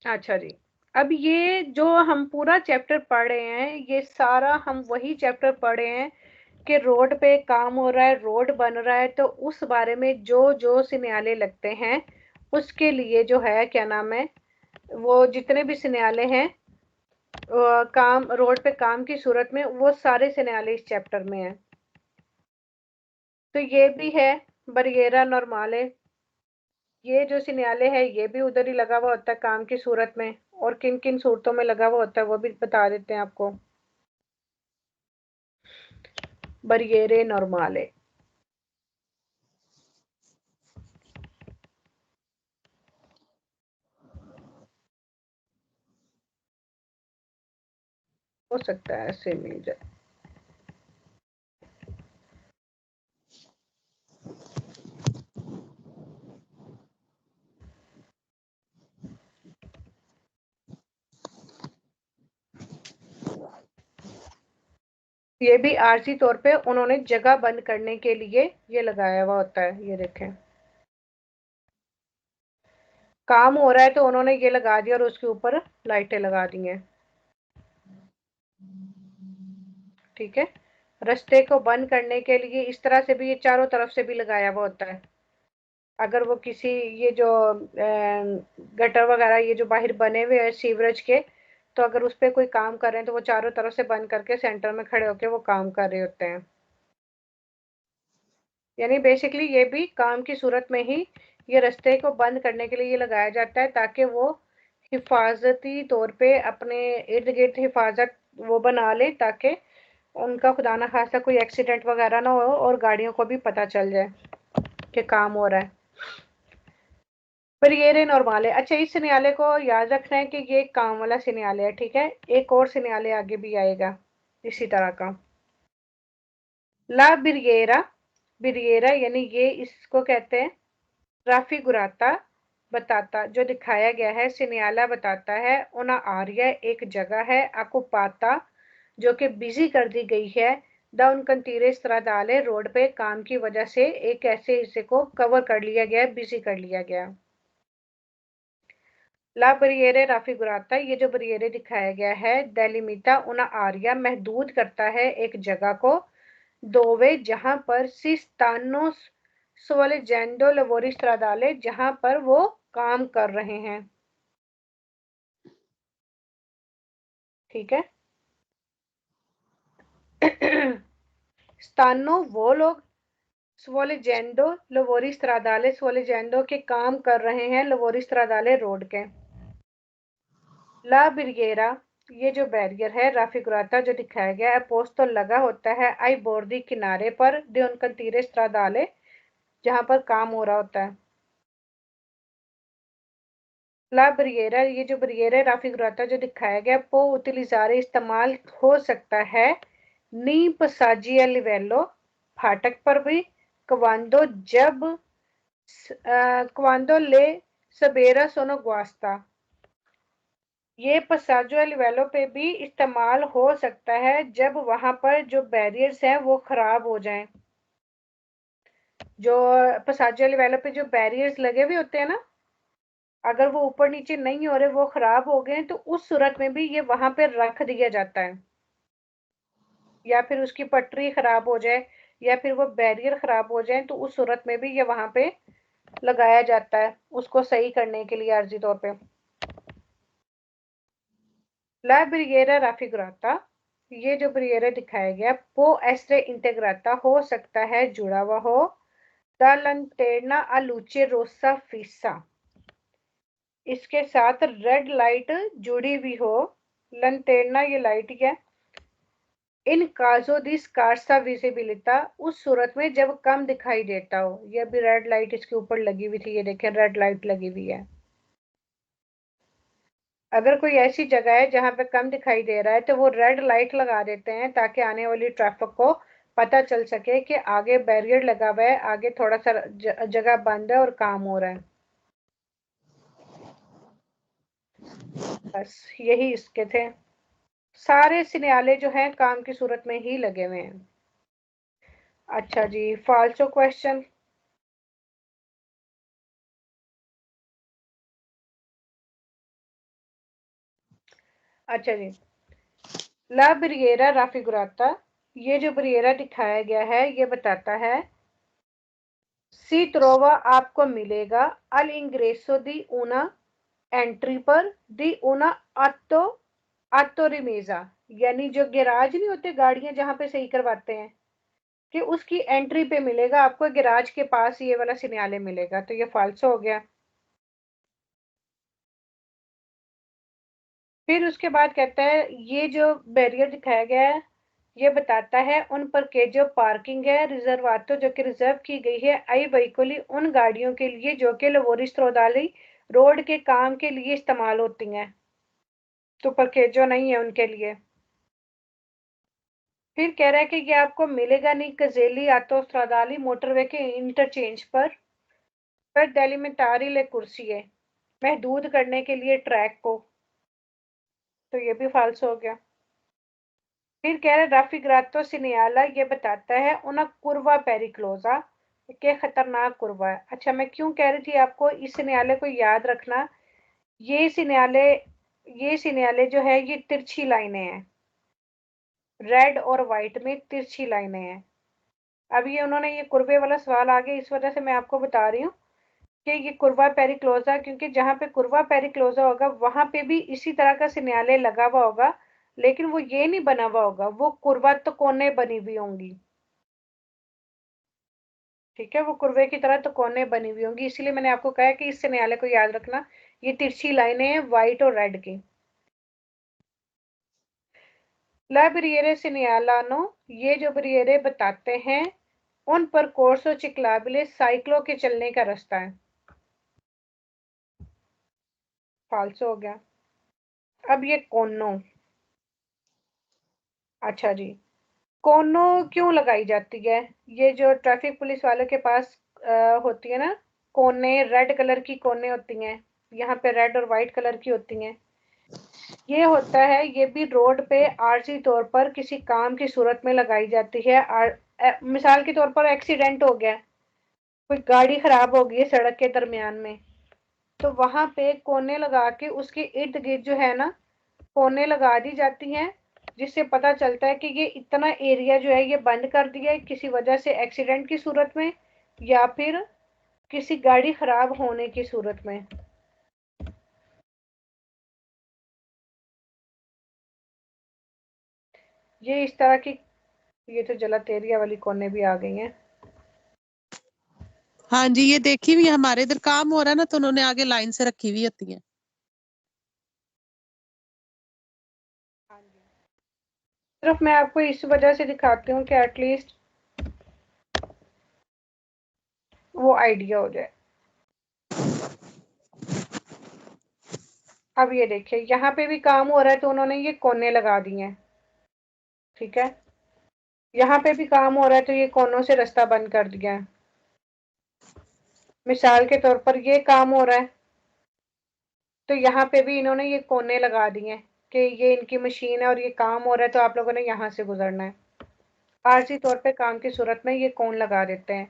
अच्छा जी, अब ये जो हम पूरा चैप्टर पढ़ रहे हैं, ये सारा हम वही चैप्टर पढ़े हैं कि रोड पे काम हो रहा है, रोड बन रहा है, तो उस बारे में जो जो सिग्नले लगते हैं उसके लिए जो है क्या नाम है, वो जितने भी सिग्नले हैं काम रोड पे काम की सूरत में, वो सारे सिग्नले इस चैप्टर में है। तो ये भी है बरिएरा नॉर्माले, ये जो सिग्नले है ये भी उधर ही लगा हुआ होता है काम की सूरत में, और किन किन सूरतों में लगा हुआ होता है वो भी बता देते हैं आपको। बरिएरे नॉर्माले, हो सकता है ऐसे मिल जाए। ये भी आरजी तौर पे उन्होंने जगह बंद करने के लिए ये लगाया हुआ होता है, ये देखें काम हो रहा है तो उन्होंने ये लगा दिया और उसके ऊपर लाइटें लगा दी हैं। ठीक है, रास्ते को बंद करने के लिए इस तरह से भी, ये चारों तरफ से भी लगाया हुआ होता है। अगर वो किसी, ये जो गटर वगैरह ये जो बाहर बने हुए हैं सीवरेज के, तो अगर उस पर कोई काम कर रहे हैं तो वो चारों तरफ से बंद करके सेंटर में खड़े होकर वो काम कर रहे होते हैं। यानी बेसिकली ये भी काम की सूरत में ही ये रास्ते को बंद करने के लिए ये लगाया जाता है, ताकि वो हिफाजती तौर पे अपने इर्द गिर्द हिफाजत वो बना ले, ताकि उनका खुदा ना खास्ता कोई एक्सीडेंट वगैरह ना हो और गाड़ियों को भी पता चल जाए कि काम हो रहा है। पर ये रे नॉर्मल है। अच्छा, इस सिग्नले को याद रखना है कि ये काम वाला सिग्नल है, ठीक है। एक और सिग्नल आगे भी आएगा इसी तरह का, ला बिरिएरा, बिरिएरा यानी ये इसको कहते हैं राफिगुराता, बताता जो दिखाया गया है, सिनियाला बताता है, उना आर्या एक जगह है, अकुपाता जो कि बिजी कर दी गई है, द उन कंतीरे स्त्रादाले रोड पे काम की वजह से एक ऐसे हिस्से को कवर कर लिया गया, बिजी कर लिया गया। ला बरिएरे राफिगुराता, ये जो बरिएरे दिखाया गया है, डेलिमिटा उना आर्या महदूद करता है एक जगह को, दोवे जहां पर सिस्तानो सोलेजेंडो लवोरी स्त्रादाले जहां पर वो काम कर रहे हैं। ठीक है स्तानो वो लोग, स्वोलेजेंडो लवोरी स्त्रादाले स्वोलेजेंडो के काम कर रहे हैं लवोरी स्त्रादाले रोड के। ला बिरगेरा, ये जो बैरियर है राफिगुराता जो दिखाया गया है, पोस्ट तो लगा होता है आई बोर्दी किनारे पर दे उनका तीरे स्त्रादाले जहां पर काम हो रहा होता है। ला बरिएरा, ये जो बरिएरा है राफिगुराता जो दिखाया गया, पो उतिलिजारे इस्तेमाल हो सकता है नी पसाजी लिवेलो फाटक पर भी, क्वांदो जब क्वांदो ले सबेरा सोनो गुआस्ता, ये पसाजो लिवेलो पे भी इस्तेमाल हो सकता है जब वहां पर जो बैरियर्स हैं वो खराब हो जाएं। जो पसाजो लिवेलो पे जो बैरियर्स लगे हुए होते हैं ना, अगर वो ऊपर नीचे नहीं हो रहे, वो खराब हो गए, तो उस सूरत में भी ये वहां पे रख दिया जाता है। या फिर उसकी पटरी खराब हो जाए या फिर वो बैरियर खराब हो जाए, तो उस सूरत में भी ये वहां पे लगाया जाता है उसको सही करने के लिए आर्जी तौर पे। ला ब्रिगेरा राफिगुराता, ये जो ब्रिगेरा दिखाया गया, पो एस्ट्रे इंटेग्राता हो सकता है जुड़ा हुआ हो, द लंटेरना अलूचे रोसा फिसा, इसके साथ रेड लाइट जुड़ी हुई हो। लंटेरना ये लाइट है, इन काजो दी स्कारसा विजिबिलिटा, उस सूरत में जब कम दिखाई देता हो। ये अभी रेड लाइट इसके ऊपर लगी हुई थी, ये देखें रेड लाइट लगी हुई है। अगर कोई ऐसी जगह है जहां पे कम दिखाई दे रहा है तो वो रेड लाइट लगा देते हैं, ताकि आने वाली ट्रैफिक को पता चल सके कि आगे बैरियर लगा हुआ है, आगे थोड़ा सा जगह बंद है और काम हो रहा है। बस यही इसके थे, सारे सिनियाले जो हैं काम की सूरत में ही लगे हुए हैं। अच्छा जी, फालसो क्वेश्चन। अच्छा जी, ला ब्रिएरा राफिगुराता, ये जो ब्रिएरा दिखाया गया है ये बताता है सी त्रोवा आपको मिलेगा अल इंग्रेसो दी ऊना, एंट्री पर दी ऊना आतो आतो रिमेजा, यानी जो गैराज नहीं होते गाड़ियां जहां पे सही करवाते हैं कि उसकी एंट्री पे मिलेगा आपको, गैराज के पास ये वाला सिग्नल मिलेगा, तो ये फाल्सो हो गया। फिर उसके बाद कहता है ये जो बैरियर दिखाया गया है ये बताता है उन पर के जो पार्किंग है रिजर्वातो जो कि रिजर्व की गई है आई वहीकुली उन गाड़ियों के लिए जो कि लवोरी स्त्रोदाली रोड के काम के लिए इस्तेमाल होती हैं, तो परकेजो नहीं है उनके लिए। फिर कह रहा है कि ये आपको मिलेगा नहीं कजेली आतो स्त्रादाली मोटरवे के इंटरचेंज पर डेलिमेंटारी ले कुर्सी है महदूद करने के लिए ट्रैक को, तो ये भी फाल्स हो गया। फिर कह रहे राफिग्रातो सिनियाला ये बताता है उना कुर्वा पेरिक्लोजा के खतरनाक कुर्वा है। अच्छा, मैं क्यों कह रही थी आपको इस सिनियाले को याद रखना, ये सिनियाले जो है ये तिरछी लाइनें हैं, रेड और व्हाइट में तिरछी लाइनें हैं। अब ये उन्होंने ये कुर्वे वाला सवाल आ गया, इस वजह से मैं आपको बता रही हूँ कि ये कुर्वा पेरिक्लोजा, क्योंकि जहां पे कुर्वा पेरिक्लोजा होगा वहां पे भी इसी तरह का सिग्नल लगा हुआ होगा, लेकिन वो ये नहीं बना हुआ होगा, वो कुर्वा तो कोने बनी हुई होंगी। ठीक है, वो कुर्वे की तरह तो कोने बनी हुई होंगी, इसीलिए मैंने आपको कहा कि इस सिग्नल को याद रखना, ये तिरछी लाइनें हैं व्हाइट और रेड की। ला ब्रिएरे सिनियालानो, ये जो ब्रिएरे बताते हैं उन पर कोर्सो चिकलाबिले साइक्लो के चलने का रास्ता है, फाल्सो हो गया। अब ये कोनो, अच्छा जी, कोनो क्यों लगाई जाती है, ये जो ट्रैफिक पुलिस वालों के पास होती है ना कोने, रेड कलर की कोने होती हैं, यहाँ पे रेड और व्हाइट कलर की होती हैं, ये होता है ये भी रोड पे आरजी तौर पर किसी काम की सूरत में लगाई जाती है। मिसाल के तौर पर एक्सीडेंट हो गया, कोई गाड़ी खराब हो गई है सड़क के दरमियान में, तो वहां पे कोने लगा के उसके इर्द गिर्द जो है ना कोने लगा दी जाती हैं, जिससे पता चलता है कि ये इतना एरिया जो है ये बंद कर दिया है किसी वजह से एक्सीडेंट की सूरत में या फिर किसी गाड़ी खराब होने की सूरत में। ये इस तरह की, ये तो जलातेरिया वाली कोने भी आ गई हैं। हाँ जी, ये देखी हुई है, हमारे इधर काम हो रहा है ना तो उन्होंने आगे लाइन से रखी हुई होती है। हाँ जी, सिर्फ मैं आपको इस वजह से दिखाती हूँ कि एटलीस्ट वो आइडिया हो जाए। अब ये देखिए यहाँ पे भी काम हो रहा है तो उन्होंने ये कोने लगा दिए हैं, ठीक है, यहाँ पे भी काम हो रहा है तो ये कोनों से रास्ता बंद कर दिया है। मिसाल के तौर पर ये काम हो रहा है तो यहाँ पे भी इन्होंने ये कोने लगा दिए हैं कि ये इनकी मशीन है और ये काम हो रहा है तो आप लोगों ने यहाँ से गुजरना है, आरजी तौर पे काम की सूरत में ये कोन लगा देते हैं।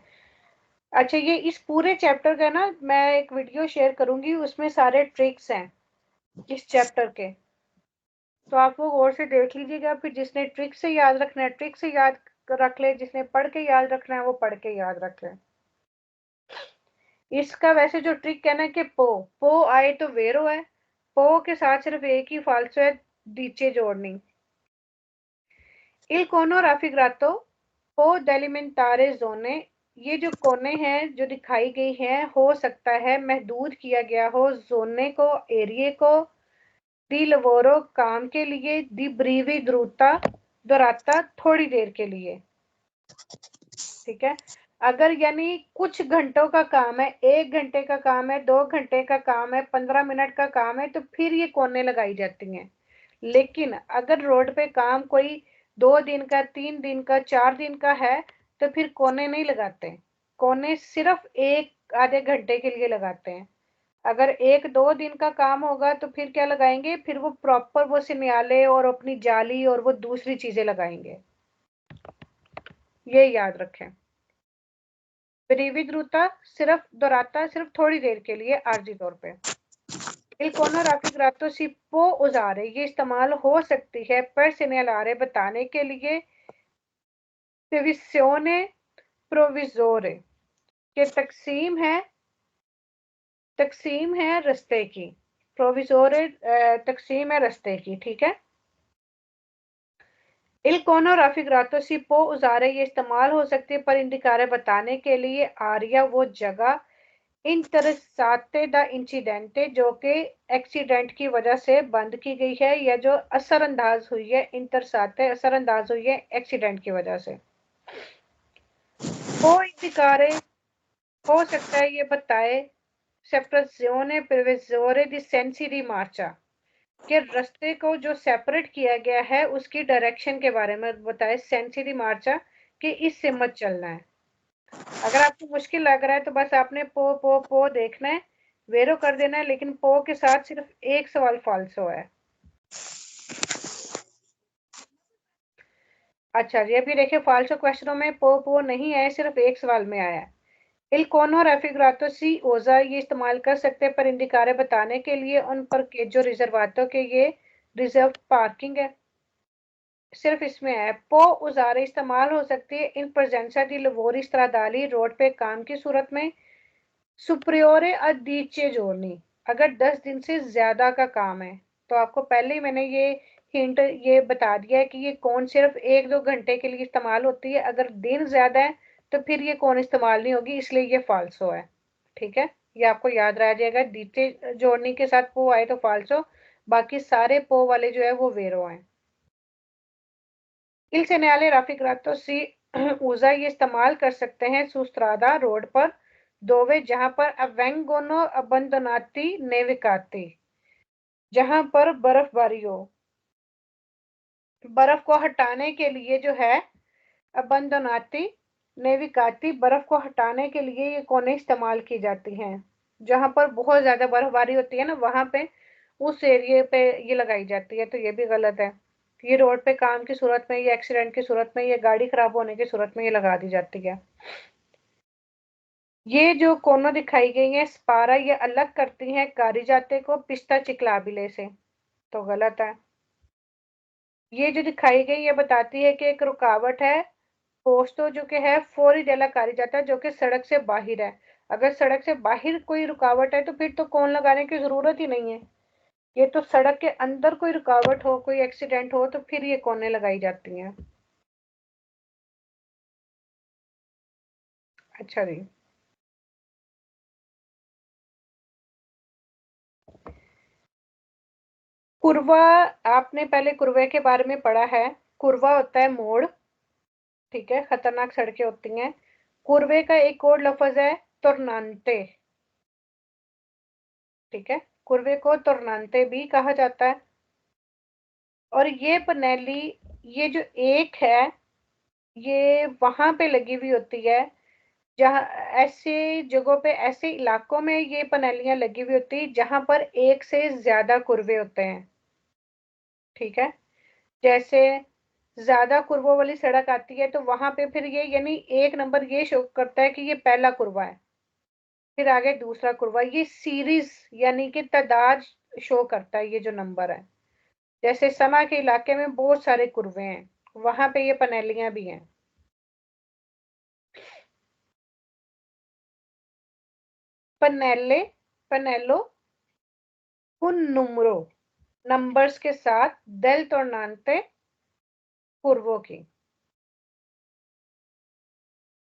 अच्छा, ये इस पूरे चैप्टर का ना मैं एक वीडियो शेयर करूंगी, उसमें सारे ट्रिक्स हैं इस चैप्टर के, तो आप वो गौर से देख लीजिएगा, फिर जिसने ट्रिक से याद रखना है ट्रिक से याद रख ले, जिसने पढ़ के याद रखना है वो पढ़ के याद रख ले। इसका वैसे जो ट्रिक है ना कि पो आए तो वेरो है, पो के साथ सिर्फ एक ही फाल्सो है, दीचे जोड़नी। इल कोनो राफिग्रातो पो डेलिमेंटारे जोने, ये जो कोने हैं जो दिखाई गई हैं हो सकता है महदूद किया गया हो जोने को, एरिए को, दी लवोरो काम के लिए, दी ब्रीवी द्रुता दोराता थोड़ी देर के लिए। ठीक है, अगर यानी कुछ घंटों का काम है, 1 घंटे का काम है, 2 घंटे का काम है, 15 मिनट का काम है, तो फिर ये कोने लगाई जाती हैं। लेकिन अगर रोड पे काम कोई 2 दिन का, 3 दिन का, 4 दिन का है तो फिर कोने नहीं लगाते, कोने सिर्फ 1 आधे घंटे के लिए लगाते हैं। अगर 1 2 दिन का काम होगा तो फिर क्या लगाएंगे, फिर वो प्रॉपर वो सिनियाले और अपनी जाली और वो दूसरी चीजें लगाएंगे, ये याद रखें। ब्रीवी द्रुता सिर्फ दोहराता है सिर्फ थोड़ी देर के लिए आरजी तौर पे। Il cono raffigurato si può usare, ये इस्तेमाल हो सकती है per segnalare बताने के लिए divisione provvisore के तकसीम है रास्ते की, प्रोविजोरे तकसीम है रास्ते की, ठीक है। Il cono raffigurato si può usare, ये इस्तेमाल हो सकती है पर इंडिकारे बताने के लिए आरिया वो जगह इंटरसाते द इंसिडेंटे जो कि एक्सीडेंट की वजह से बंद की गई है या जो असरअंदाज हुई है, इंटरसाते असरअंदाज हुई है एक्सीडेंट की वजह से। वो इंडिकारे हो सकता है ये बताए सेपरेzione previsore di sensi di marcia कि रास्ते को जो सेपरेट किया गया है उसकी डायरेक्शन के बारे में बताए, सेंसी दी मार्चा कि इससे मत चलना है। अगर आपको मुश्किल लग रहा है तो बस आपने पो देखना है, वेरो कर देना है, लेकिन पो के साथ सिर्फ एक सवाल फाल्सो है। अच्छा, ये भी देखिए फाल्सो क्वेश्चनों में पो नहीं है, सिर्फ एक सवाल में आया है। Il cono raffigurato si usa, ये इस्तेमाल कर सकते हैं पर इंडिकारे बताने के लिए उन पर के जो रिजर्वातो के ये रिजर्व पार्किंग है, सिर्फ इसमें है। पो उजारे इस्तेमाल हो सकती है इन presenza di lavori stradali, road पे काम की सूरत में। सुप्रियोरे अदीचे जोड़नी, अगर 10 दिन से ज्यादा का काम है तो आपको पहले ही मैंने ये हिंट ये बता दिया है कि ये कौन सिर्फ 1-2 घंटे के लिए इस्तेमाल होती है। अगर दिन ज्यादा है तो फिर ये कौन इस्तेमाल नहीं होगी, इसलिए ये फाल्सो है, ठीक है। ये आपको याद रह जाएगा, दीचे जोड़ने के साथ पो आए तो फाल्सो, बाकी सारे पो वाले जो है वो वेरो हैं। Il segnale raffigurato si usa, ये इस्तेमाल कर सकते हैं सुस्त्रादा रोड पर दोवे जहां पर avvengono abbandonati nevicati, जहां पर बर्फबारी हो। बर्फ को हटाने के लिए जो है अबंदोनाती नेविकाती, बर्फ को हटाने के लिए ये कोने इस्तेमाल की जाती हैं। जहां पर बहुत ज्यादा बर्फबारी होती है ना, वहां पे उस एरिए पे ये लगाई जाती है, तो ये भी गलत है। ये रोड पे काम की सूरत में, ये एक्सीडेंट की सूरत में, ये गाड़ी खराब होने की सूरत में ये लगा दी जाती है। ये जो कोनो दिखाई गई है स्पारा, ये अलग करती हैं कारिजाते को पिस्ता चिकलाबिले से, तो गलत है। ये जो दिखाई गई ये बताती है कि एक रुकावट है पोस्टो जो कि है फौरी डेला कारिजाता जो कि सड़क से बाहर है। अगर सड़क से बाहर कोई रुकावट है तो फिर तो कोन लगाने की जरूरत ही नहीं है। ये तो सड़क के अंदर कोई रुकावट हो, कोई एक्सीडेंट हो तो फिर ये कोने लगाई जाती हैं। अच्छा जी, कुर्वा, आपने पहले कुर्वे के बारे में पढ़ा है। कुर्वा होता है मोड़, ठीक है, खतरनाक सड़कें होती हैं। कुर्वे का एक और लफ्ज है तोरनांते, ठीक है, कुर्वे को तोरनांते भी कहा जाता है। और ये पनेली, ये जो एक है ये वहां पे लगी हुई होती है जहां ऐसे जगहों पे, ऐसे इलाकों में ये पनेलियां लगी हुई होती है जहां पर एक से ज्यादा कुर्वे होते हैं, ठीक है। जैसे ज्यादा कुर्वों वाली सड़क आती है तो वहां पे फिर ये यानी एक नंबर ये शो करता है कि ये पहला कुर्वा है, फिर आगे दूसरा कुर्वा, ये सीरीज यानी कि तादाद शो करता है ये जो नंबर है। जैसे समा के इलाके में बहुत सारे कुर्वे हैं, वहां पे ये पनेलियां भी हैं। पनेले, पनेलो उन नुमरो, नंबर्स के साथ del tornante पूर्वों की।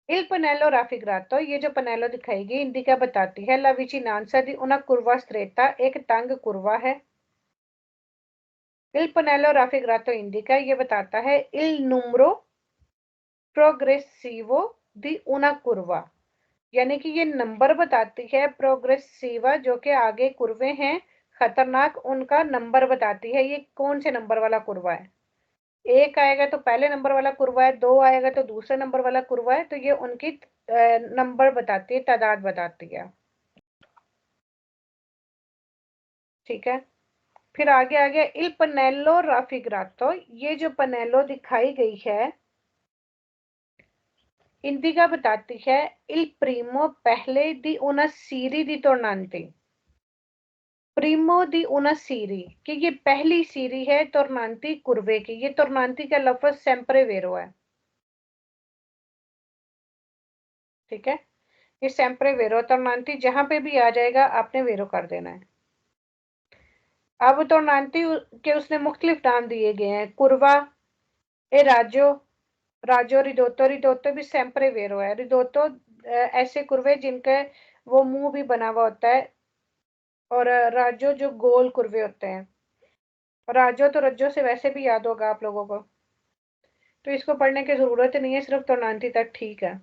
Il pannello raffigurato, ये जो पनेलो दिखाई गई इंडिका बताती है la vicinanza di una curva stretta, एक तंग कुर्वा है। Il pannello raffigurato indica, ये बताता है il numero progressivo di una curva, यानी कि ये नंबर बताती है प्रोग्रेसिवा जो कि आगे कुर्वे हैं खतरनाक, उनका नंबर बताती है ये कौन से नंबर वाला कुर्वा है। एक आएगा तो पहले नंबर वाला कुर्वा है, दो आएगा तो दूसरे नंबर वाला कुर्वा है, तो ये उनकी नंबर बताती है, तादाद बताती है, ठीक है। फिर आगे आ गया इल पनेलो राफिग्रातो, ये जो पनेलो दिखाई गई है इंडिका बताती है इल प्रीमो पहले दी una सीरी दी tornanti, प्रीमो दी उना सीरी, कि ये पहली सीरी है तोरनांती कुर्वे की। ये तोरनांती का लफ्ज सेम्प्रे वेरो है, ठीक है। ये सेम्प्रे वेरो, तोरनांती जहां पे भी आ जाएगा आपने वेरो कर देना है। अब तोरनांती के उसने मुख्तलिफ नाम दिए गए हैं, कुर्वा, ए राजो, राजो रिदोतो। रिदोतो भी सेम्प्रे वेरो है। रिदोतो ऐसे कुर्वे जिनका वो मुंह भी बना हुआ होता है, और राजो जो गोल कुर्वे होते हैं। राजो तो रज्जो से वैसे भी याद होगा आप लोगों को, तो इसको पढ़ने की जरूरत नहीं है, सिर्फ तोरनांती तक ठीक है।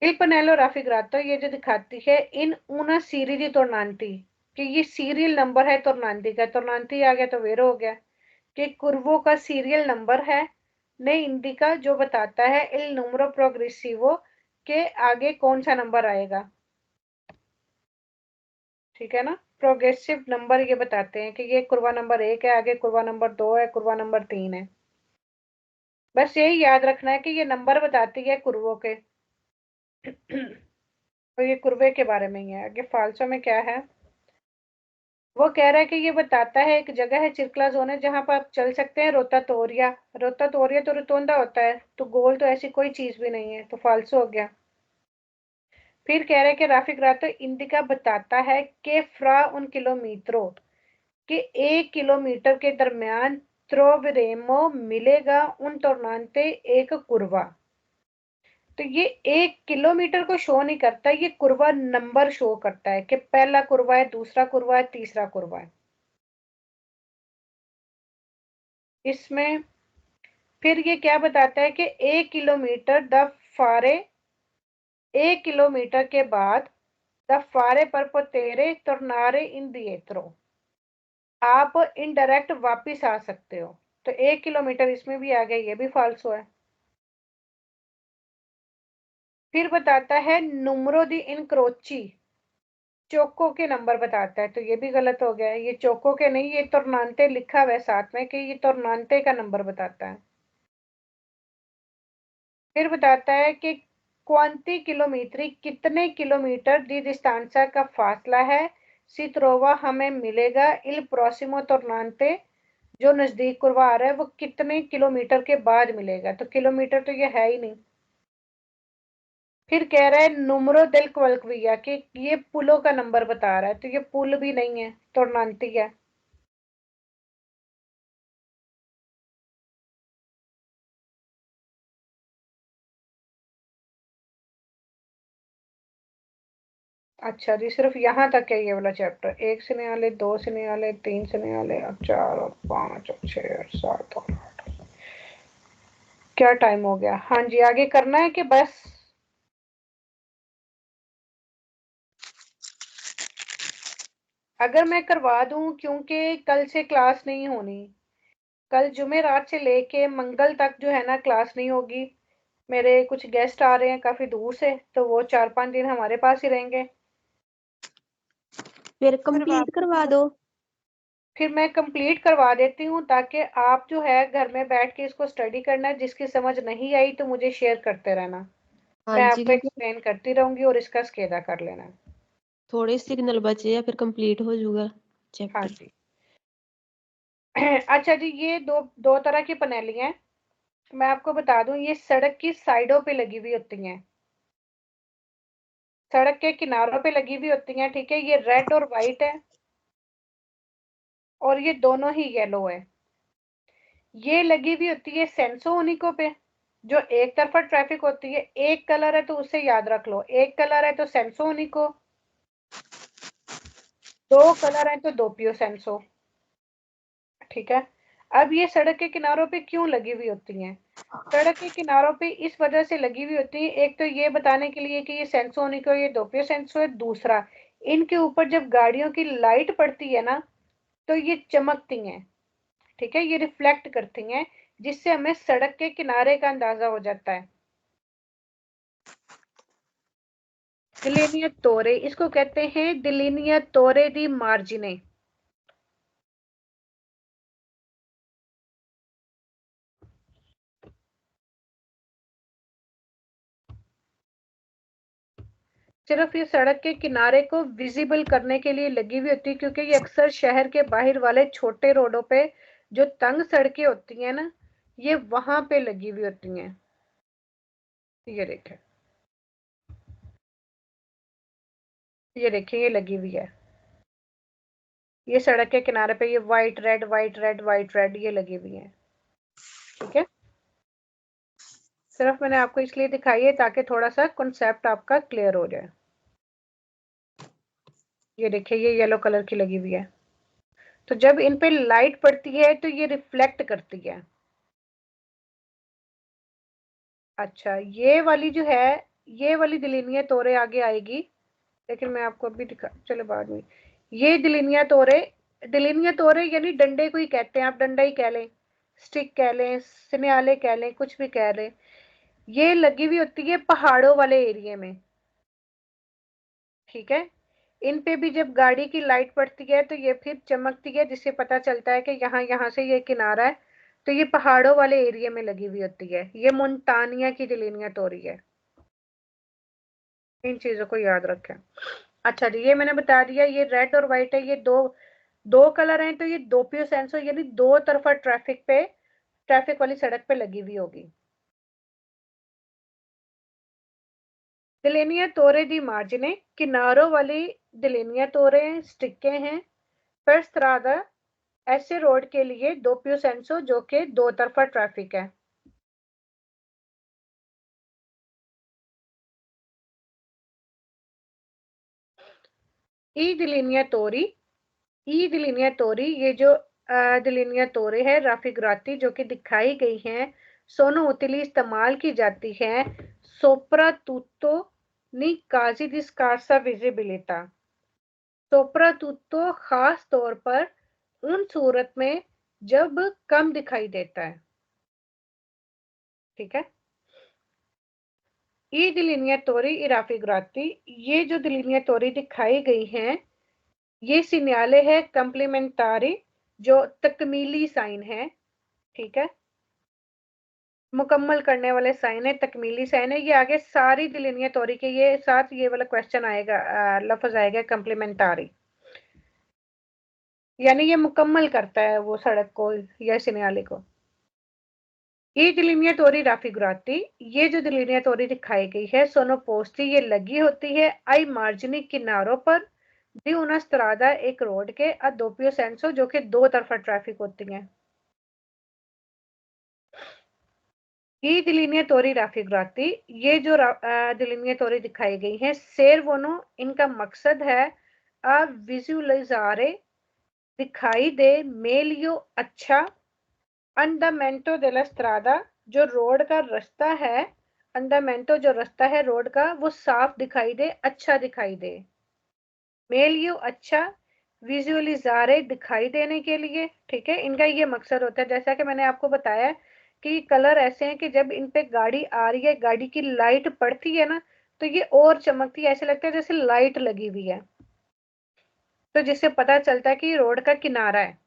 Il Pannello Raffigurato ये जो दिखाती है इन una सीरी दी तोरनांती, कि ये सीरियल नंबर है तोरनांती का। तोरनांती आ गया तो वेरो हो गया, कि कुर्वो का सीरियल नंबर है। ने इंडिका जो बताता है इल नूमरो प्रोग्रेसिवो, के आगे कौन सा नंबर आएगा, ठीक है ना। प्रोग्रेसिव नंबर ये बताते हैं कि ये कुर्वा नंबर 1 है, आगे कुर्वा नंबर 2 है, कुर्वा नंबर 3 है। बस यही याद रखना है कि ये नंबर बताती है कुर्वों के। तो ये कुर्वे के बारे में ही है। आगे फाल्सो में क्या है, वो कह रहा है कि ये बताता है एक जगह है चिरकला जोन है जहां पर आप चल सकते हैं। रोतातोरिया, रोतातोरिया तो रोतोंदा होता है, तो गोल तो ऐसी कोई चीज भी नहीं है, तो फाल्सो हो गया। फिर कह रहे हैं कि राफिक इंडिका बताता है कि फ्रा उन किलोमीटरों, कि 1 किलोमीटर के दरमियान त्रोवरेमो मिलेगा उन तोरनांते एक कुर्वा। तो ये 1 किलोमीटर को शो नहीं करता, ये कुर्वा नंबर शो करता है कि पहला कुर्वा है, दूसरा कुर्वा है, तीसरा कुर्वा है। इसमें फिर ये क्या बताता है कि 1 किलोमीटर द फारे, 1 किलोमीटर के बाद द फारे पर पोतेरे tornare indietro, आप इनडायरेक्ट वापिस आ सकते हो। तो 1 किलोमीटर इसमें भी आ गया, ये भी फाल्सो है। फिर बताता है नुमरो दी इनक्रोची, चौको के नंबर बताता है, तो ये भी गलत हो गया है। ये चौको के नहीं, ये तोरनांते लिखा हुआ है साथ में, कि ये तोरनांते का नंबर बताता है। फिर बताता है कि क्वांती किलोमीटरी, कितने किलोमीटर दी डिस्टेंसा का फासला है सित्रोवा हमें मिलेगा इल प्रोसिमो तोरनांते, जो नजदीक कुर्वा आ रहा है वो कितने किलोमीटर के बाद मिलेगा। तो किलोमीटर तो ये है ही नहीं। फिर कह रहा है नुमरो दिल क्वल्कविया, कि ये पुलों का नंबर बता रहा है, तो ये पुल भी नहीं है, तोरनांती है। अच्छा जी, सिर्फ यहाँ तक है ये वाला चैप्टर। 1 से नहीं वाले, 2 से नहीं वाले, 3 से नहीं वाले, अब 4 और 5 और 6 और 7 और 8। क्या टाइम हो गया? हाँ जी, आगे करना है कि बस? अगर मैं करवा दूं, क्योंकि कल से क्लास नहीं होनी, कल जुमेरात से लेके मंगल तक जो है ना क्लास नहीं होगी। मेरे कुछ गेस्ट आ रहे हैं काफी दूर से, तो वो 4-5 दिन हमारे पास ही रहेंगे। फिर कंप्लीट करवा दो। फिर मैं कंप्लीट करवा देती हूँ, ताकि आप जो है घर में बैठ के इसको स्टडी करना। जिसकी समझ नहीं आई तो मुझे शेयर करते रहना, हाँ मैं जी, आपको क्योंकि एक्सप्लेन करती रहूंगी, और इसका स्केदा कर लेना। थोड़े सिग्नल बचे या फिर कंप्लीट हो जाएगा हाँ चैप्टर। जी। अच्छा जी, ये दो दो तरह की पनेली हैं। मैं आपको बता दूं, ये सड़क की साइडों पे लगी हुई होती हैं, सड़क के किनारों पे लगी हुई होती हैं, ठीक है। ये रेड और व्हाइट है, और ये दोनों ही येलो है। ये लगी हुई होती है सेंसो उनिको पे, जो एक तरफा ट्रैफिक होती है। एक कलर है तो उसे याद रख लो, एक कलर है तो सेंसो उनिको, 2 कलर है तो दोपियो सेंसो, ठीक है। अब ये सड़क के किनारों पे क्यों लगी हुई होती हैं? सड़क के किनारों पे इस वजह से लगी हुई होती है, एक तो ये बताने के लिए कि ये सेंसो उनिको, ये दोपियो सेंसो है। दूसरा, इनके ऊपर जब गाड़ियों की लाइट पड़ती है ना, तो ये चमकती हैं, ठीक है, ये रिफ्लेक्ट करती हैं, जिससे हमें सड़क के किनारे का अंदाजा हो जाता है। डिलीनियर तोरे, इसको कहते हैं डिलीनियर तोरे दी मार्जिने। सिर्फ ये सड़क के किनारे को विजिबल करने के लिए लगी हुई होती है, क्योंकि ये अक्सर शहर के बाहर वाले छोटे रोडों पे जो तंग सड़कें होती हैं ना, ये वहां पे लगी हुई होती हैं। ये देखें, ये देखें, ये लगी हुई है, ये सड़क के किनारे पे ये white red white red white red ये लगी हुई है। ठीक है, सिर्फ मैंने आपको इसलिए दिखाई है ताकि थोड़ा सा कॉन्सेप्ट आपका क्लियर हो जाए। ये देखिए, ये येलो कलर की लगी हुई है, तो जब इन पे लाइट पड़ती है तो ये रिफ्लेक्ट करती है। अच्छा, ये वाली जो है, ये वाली दिलिनिया तोरे आगे आएगी, लेकिन मैं आपको अभी दिखा, चलो बाद में। ये दिलिनिया तोरे यानी डंडे को ही कहते हैं, आप डंडा ही कह लें, स्टिक कह लें, सिनियाले कह लें, कुछ भी कह लें। ये लगी हुई होती है पहाड़ों वाले एरिया में। ठीक है, इन पे भी जब गाड़ी की लाइट पड़ती है तो ये फिर चमकती है, जिससे पता चलता है कि यहाँ से ये किनारा है। तो ये पहाड़ों वाले एरिया में लगी हुई होती है, ये मोन्टानिया की दिलिनिया तोरी है। इन चीजों को याद रखें। अच्छा जी, ये मैंने बता दिया, ये रेड और व्हाइट है, ये दो दो कलर हैं, तो ये दोपियो सेंसर यानी दो तरफा ट्रैफिक वाली सड़क पे लगी हुई होगी। दिलिनिया तोरे दी मार्जिने, किनारों वाली दिलिनिया तोरे स्टिकें हैं पर स्ट्रादा ऐसे रोड के लिए दोपियो सेंसो जो कि दो तरफा ट्रैफिक है। ई दिलिनिया तोरी, ई दिलिनिया तोरी, ये जो दिलिनिया तोरे है राफिग्राती जो कि दिखाई गई हैं, सोनो उतली इस्तेमाल की जाती है सोप्रा तुत्तो नी काजी दी स्कारसा विजिबिलिटा। सोप्रा तुत्तो खास तौर पर उन सूरत में जब कम दिखाई देता है। ठीक है, ई दिलिनिया तोरी इराफिग्राती, ये जो दिलिनिया तोरी दिखाई गई हैं, ये सिग्नल है कंप्लीमेंटारी, जो तकमीली साइन है। ठीक है, मुकम्मल करने वाले साइन है, तकमीली साइन है। ये आगे सारी दिलिनिया तोरी के ये साथ ये वाला क्वेश्चन आएगा, लफ्ज आएगा कंप्लीमेंटारी, यानी ये मुकम्मल करता है वो सड़क को या सिग्नल को। ये दिलिनिया तोरी राफिगुराती, ये जो दिलिनिया तोरी दिखाई गई है सोनोपोस्टी, ये लगी होती है आई मार्जिनी किनारों पर दी उना स्त्रादा एक रोड के आ दोपियो सेंसो जो कि दो तरफा ट्रैफिक होती है। ये दिलिनिया तोरी राफिगुराती, ये जो दिलिनिया तोरी दिखाई गई है सेरवोनो, इनका मकसद है आ विजुअलाइजारे दिखाई दे मेलियो अच्छा अंडामेंटो डेला स्त्रादा, जो रोड का रास्ता है, अंडामेंटो जो रास्ता है रोड का वो साफ दिखाई दे, अच्छा दिखाई दे। मेलियो अच्छा, विजुअलिजारे दिखाई देने के लिए। ठीक है, इनका ये मकसद होता है, जैसा कि मैंने आपको बताया कि कलर ऐसे हैं कि जब इन पे गाड़ी आ रही है, गाड़ी की लाइट पड़ती है ना, तो ये और चमकती है, ऐसे लगता है जैसे लाइट लगी हुई है, तो जिससे पता चलता है कि रोड का किनारा है,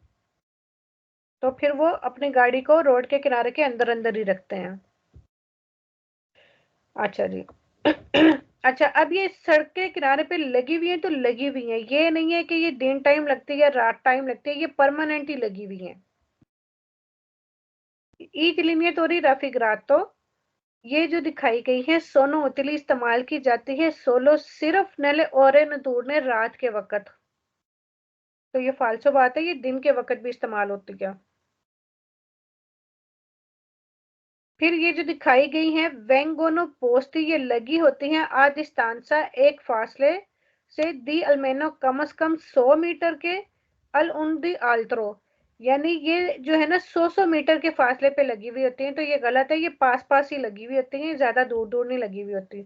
तो फिर वो अपनी गाड़ी को रोड के किनारे के अंदर अंदर ही रखते हैं। अच्छा जी। अच्छा, अब ये सड़क के किनारे पे लगी हुई है तो लगी हुई है, ये नहीं है कि ये दिन टाइम लगती है या रात टाइम लगती है, ये परमानेंट ही लगी हुई है। ईद लिनिया तोरी राफिगरातो, ये जो दिखाई गई है सोनो उतली इस्तेमाल की जाती है सोलो सिर्फ नले और नतूरने रात के वक्त, तो ये फालसो बात है, ये दिन के वक्त भी इस्तेमाल होती है। फिर ये जो दिखाई गई है वेंगोनो पोस्ट, ये लगी होती हैं आ डिस्टेंसा एक फासले से दी अलमेनो कम से कम 100 मीटर के अल उन दी आल्त्रो, यानी ये जो है ना 100 मीटर के फासले पे लगी हुई होती हैं, तो ये गलत है, ये पास पास ही लगी हुई होती हैं, ज्यादा दूर दूर नहीं लगी हुई होती।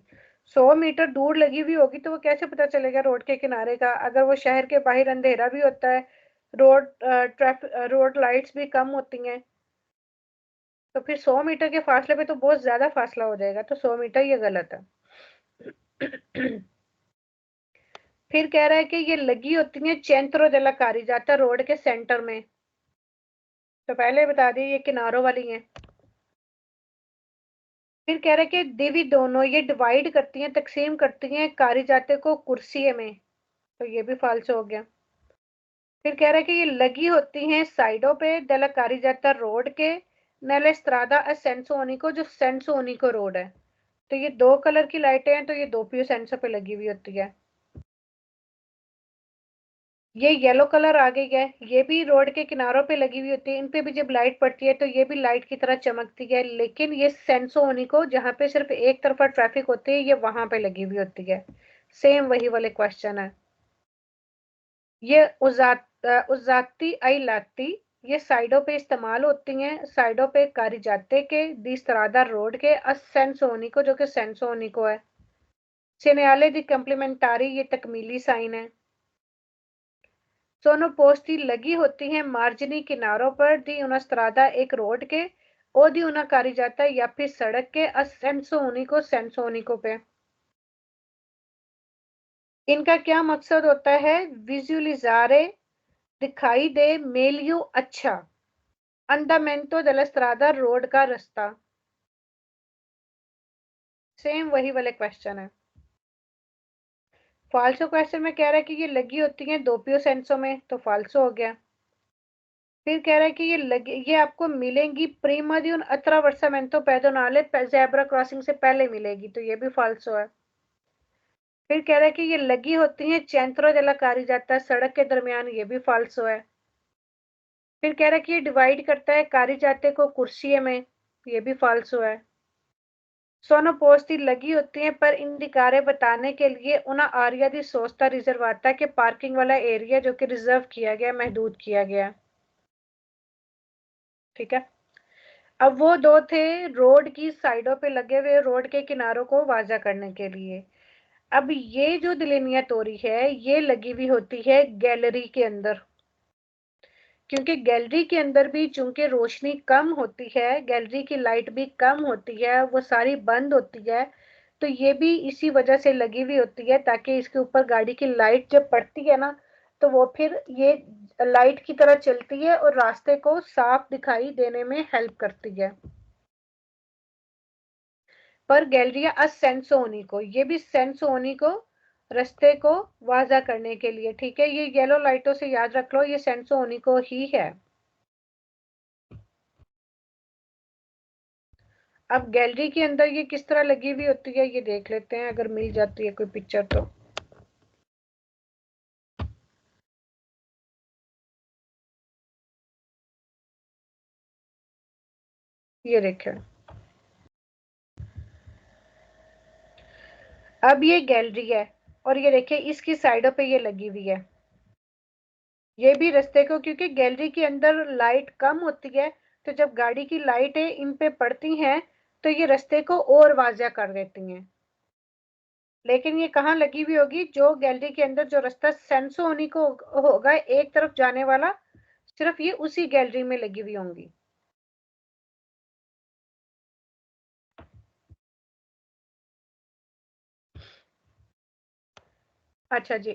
100 मीटर दूर लगी हुई होगी तो वो कैसे पता चलेगा रोड के किनारे का, अगर वो शहर के बाहर अंधेरा भी होता है, रोड लाइट्स भी कम होती हैं, तो फिर 100 मीटर के फासले पे तो बहुत ज्यादा फासला हो जाएगा, तो 100 मीटर ये गलत है। फिर कह रहा है कि ये लगी होती है चेंत्रो दella कारिजाता, रोड के सेंटर में, तो पहले बता दी ये किनारों वाली है। फिर कह रहे कि देवी दोनों ये डिवाइड करती हैं, तकसीम करती हैं कारी जाते को कुर्सी में, तो ये भी फाल्स हो गया। फिर कह रहा है कि ये लगी होती हैं साइडों पे della Carigiata रोड के nella strada a senso unico, जो सेंसो unico रोड है। तो ये दो कलर की लाइटें हैं, तो ये दोपियो सेंसो पे लगी हुई होती है। ये येलो कलर आ गई है, ये भी रोड के किनारों पे लगी हुई होती है। इन पे भी जब लाइट पड़ती है तो ये भी लाइट की तरह चमकती है, लेकिन ये सेंसो unico जहाँ पे सिर्फ एक तरफा ट्रैफिक होती है, ये वहां पे लगी हुई होती है। सेम वही वाले क्वेश्चन है। ये उजाती आई लाती, ये साइडों पे इस्तेमाल होती हैं, साइडों पे कारी जाते के दी स्त्रादा रोड के असेंसोनिको, जो कि सेंसोनिको है। सेनेले दी कंप्लीमेंटारी, ये तकमीली साइन है। सोनो पोस्टी लगी होती हैं मार्जिनी किनारों पर दी उना स्त्रादा एक रोड के, ओ दी उना कारी जाता है या फिर सड़क के असेंसोनिको सेंसोनिको पे। इनका क्या मकसद होता है? विजुअलिजारे, दिखाई दे, मेलियो अच्छा, अंडामेंटो della strada रोड का रास्ता। सेम वही वाले क्वेश्चन है। फाल्सो क्वेश्चन में कह रहा है कि ये लगी होती है दोपियो सेंसो में, तो फाल्सो हो गया। फिर कह रहा है कि ये आपको मिलेंगी प्रीमा दी उन अट्रावर्सामेंटो पेडोनाले, ज़ेब्रा क्रॉसिंग से पहले मिलेगी, तो ये भी फाल्सो है। फिर कह रहा है कि ये लगी होती है चेंट्रो della Carigiata, सड़क के दरमियान, ये भी फाल्सो है। फिर कह रहा है कि ये डिवाइड करता है कारी जाते को कुर्सी में, ये भी फाल्सो है। सोनोपोस्टी लगी होती हैं पर इंडिकारे बताने के लिए उना आरिया दी सोस्ता रिजर्वाता के पार्किंग वाला एरिया जो कि रिजर्व किया गया, महदूद किया गया। ठीक है। अब वो दो थे रोड की साइडों पे लगे हुए, रोड के किनारों को वाजा करने के लिए। अब ये जो दिलिनिया तोरी है, ये लगी हुई होती है गैलरी के अंदर, क्योंकि गैलरी के अंदर भी चूंकि रोशनी कम होती है, गैलरी की लाइट भी कम होती है, वो सारी बंद होती है, तो ये भी इसी वजह से लगी हुई होती है ताकि इसके ऊपर गाड़ी की लाइट जब पड़ती है ना, तो वो फिर ये लाइट की तरह चलती है और रास्ते को साफ दिखाई देने में हेल्प करती है। पर गैलरिया असेंसोनी को, ये भी सेंसोनी को रास्ते को वाजा करने के लिए। ठीक है, ये येलो लाइटों से याद रख लो, ये सेंसोनी को ही है। अब गैलरी के अंदर ये किस तरह लगी हुई होती है, ये देख लेते हैं, अगर मिल जाती है कोई पिक्चर तो। ये देखें, अब ये गैलरी है और ये देखिए इसकी साइडों पे ये लगी हुई है, ये भी रास्ते को, क्योंकि गैलरी के अंदर लाइट कम होती है, तो जब गाड़ी की लाइटें इन पे पड़ती हैं तो ये रास्ते को और वाज़ा कर देती हैं। लेकिन ये कहाँ लगी हुई होगी? जो गैलरी के अंदर जो रास्ता सेंसोनी को होगा एक तरफ जाने वाला, सिर्फ ये उसी गैलरी में लगी हुई होंगी। अच्छा जी,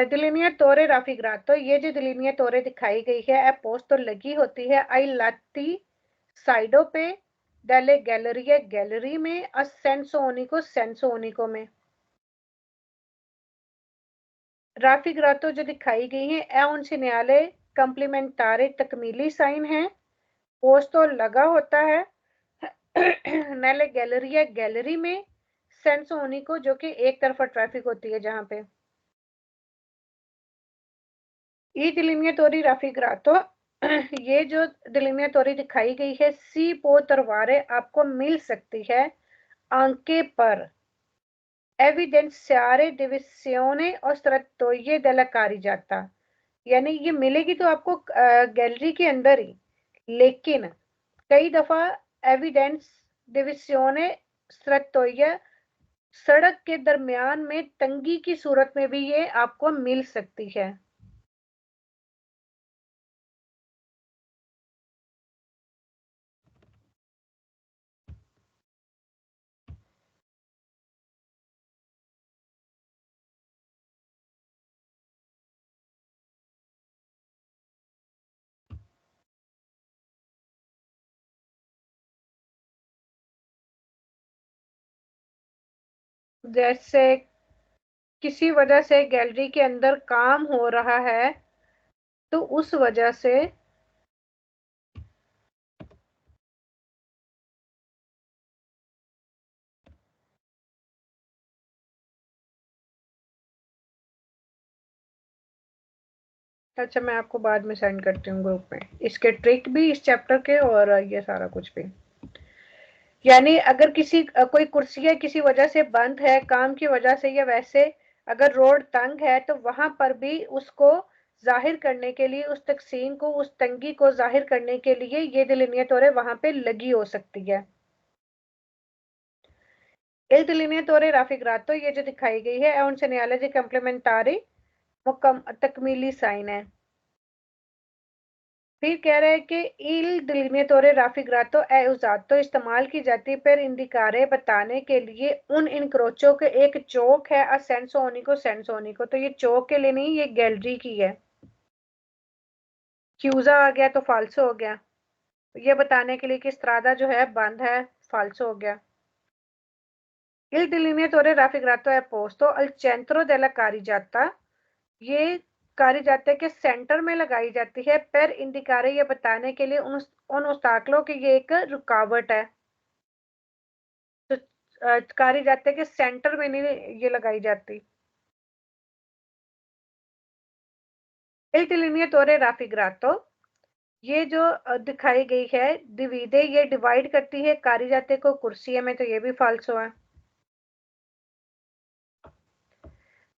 दिलिनिया तोरे राफिग्रातो, ये जो दिलिनिया तोरे दिखाई गई है पोस्ट तो लगी होती है आई लाती साइडों पे, डेले गैलरी गैलरी में, और सेंसोनिको में। राफिग्रातो जो दिखाई गई है ए उन न्यायालय कंप्लीमेंटारे तकमीली साइन है, पोस्ट तो लगा होता है नेले गैलरी गैलरी में, सेंसोनिको जो कि एक तरफा ट्रैफिक होती है जहां पे। ई डिलिमिनेटोरी राफिग्रातो, ये जो डिलिमिनेटोरी दिखाई गई है सी पो तरवारे आपको मिल सकती है आंके पर एविडेंशियारे डिविसियोने और स्ट्रेटोये della Carigiata, यानी ये मिलेगी तो आपको गैलरी के अंदर ही, लेकिन कई दफा एविडेंस डिविसियोने स्ट्रेटोये सड़क के दरमियान में तंगी की सूरत में भी ये आपको मिल सकती है। जैसे किसी वजह से गैलरी के अंदर काम हो रहा है तो उस वजह से अच्छा, मैं आपको बाद में सेंड करती हूँ ग्रुप में इसके ट्रिक भी इस चैप्टर के और ये सारा कुछ भी। यानी अगर कोई कुर्सी है किसी वजह से बंद है काम की वजह से या वैसे अगर रोड तंग है तो वहां पर भी उसको जाहिर करने के लिए उस तकसीम को उस तंगी को जाहिर करने के लिए ये डिलिनिएटोरे वहां पे लगी हो सकती है। इल डिलिनिएटोरे राफिग्रातो ये जो दिखाई गई है उन सेनियालॉजी कम्प्लीमेंटारी तकमीली साइन है। फिर कह रहे हैं कि il delineatore raffigurato è usato इस्तेमाल की जाती है पर इंडिकारे बताने के लिए उन इनक्रोचों के एक चौक है सेंसोनिको तो ये चौक के लिए नहीं, ये गैलरी की है। क्यूजा आ गया तो फाल्सो हो गया, ये बताने के लिए कि स्त्रादा जो है बंद है, फाल्सो हो गया। il delineatore raffigurato è posto al centro della carreggiata, ये carreggiata के सेंटर में लगाई जाती है पर इंडिकारे ये बताने के लिए उन obstacles की ये एक रुकावट है। तो carreggiata के सेंटर में नहीं ये लगाई जाती। il delineatore raffigurato ये जो दिखाई गई है डिविडे ये डिवाइड करती है carreggiata को कुर्सी में, तो ये भी फाल्सो है।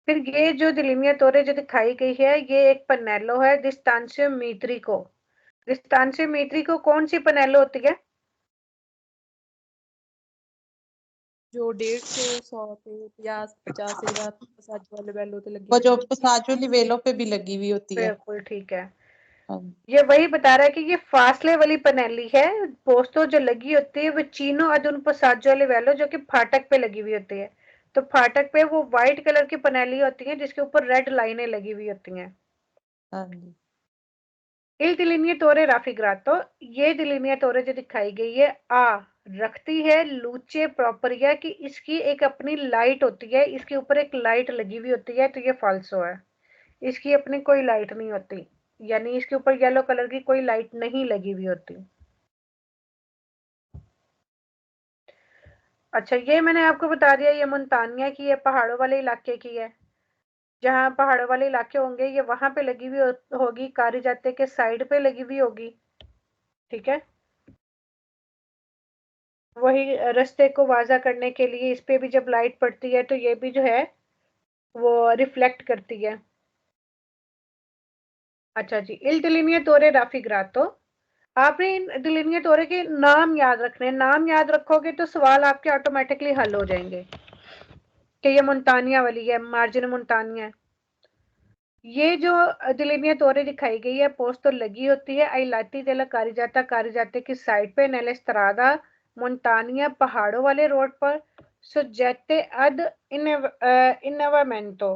फिर ये जो डिलिनिएटोरे जो दिखाई गई है ये एक पनेलो है डिस्टेंशियोमीट्रिको। डिस्टेंशियोमीट्रिको कौन सी पनेलो होती है? जो 150 100 पे 50 50 से 50 वाले बैलो पे लगी वो जो होती पसाजो लिवेलो पे भी लगी हुई होती है। बिल्कुल ठीक है। हाँ। ये वही बता रहा है कि ये फासले वाली पनेली है पोस्टो जो लगी होती है वो चीनो अद उन पसाजो लिवेलो जो कि फाटक पे लगी हुई होती है। तो फाटक पे वो व्हाइट कलर की पनेली होती है जिसके ऊपर रेड लाइनें लगी हुई होती हैं। हाँ जी। il delineatore raffigurato ये डिलिनिएटोरे जो दिखाई गई है रखती है लूचे प्रॉपरिया की इसकी एक अपनी लाइट होती है, इसके ऊपर एक लाइट लगी हुई होती है, तो ये फाल्सो है। इसकी अपनी कोई लाइट नहीं होती, यानी इसके ऊपर येलो कलर की कोई लाइट नहीं लगी हुई होती। अच्छा, ये मैंने आपको बता दिया ये मुल्तानिया की है, पहाड़ों वाले इलाके की है। जहाँ पहाड़ों वाले इलाके होंगे ये वहां पे लगी हुई होगी, कारिजाते के साइड पे लगी हुई होगी। ठीक है, वही रास्ते को वाजा करने के लिए इस पे भी जब लाइट पड़ती है तो ये भी जो है वो रिफ्लेक्ट करती है। अच्छा जी, इल डिलिनिएटोरे राफिग्रातो आपने इन डिलिनिएटोरे के नाम याद रखने, नाम याद रखोगे तो सवाल आपके ऑटोमेटिकली हल हो जाएंगे कि ये मुल्तानिया वाली है, मार्जिन मुल्तानिया है। ये जो डिलिनिएटोरे दिखाई गई है पोस्ट तो लगी होती है आई लाती देला कारिजाते की साइड पे नेले स्त्रादा मोन्टानिया पहाड़ों वाले रोड पर सुजेते अद इनवामेंटो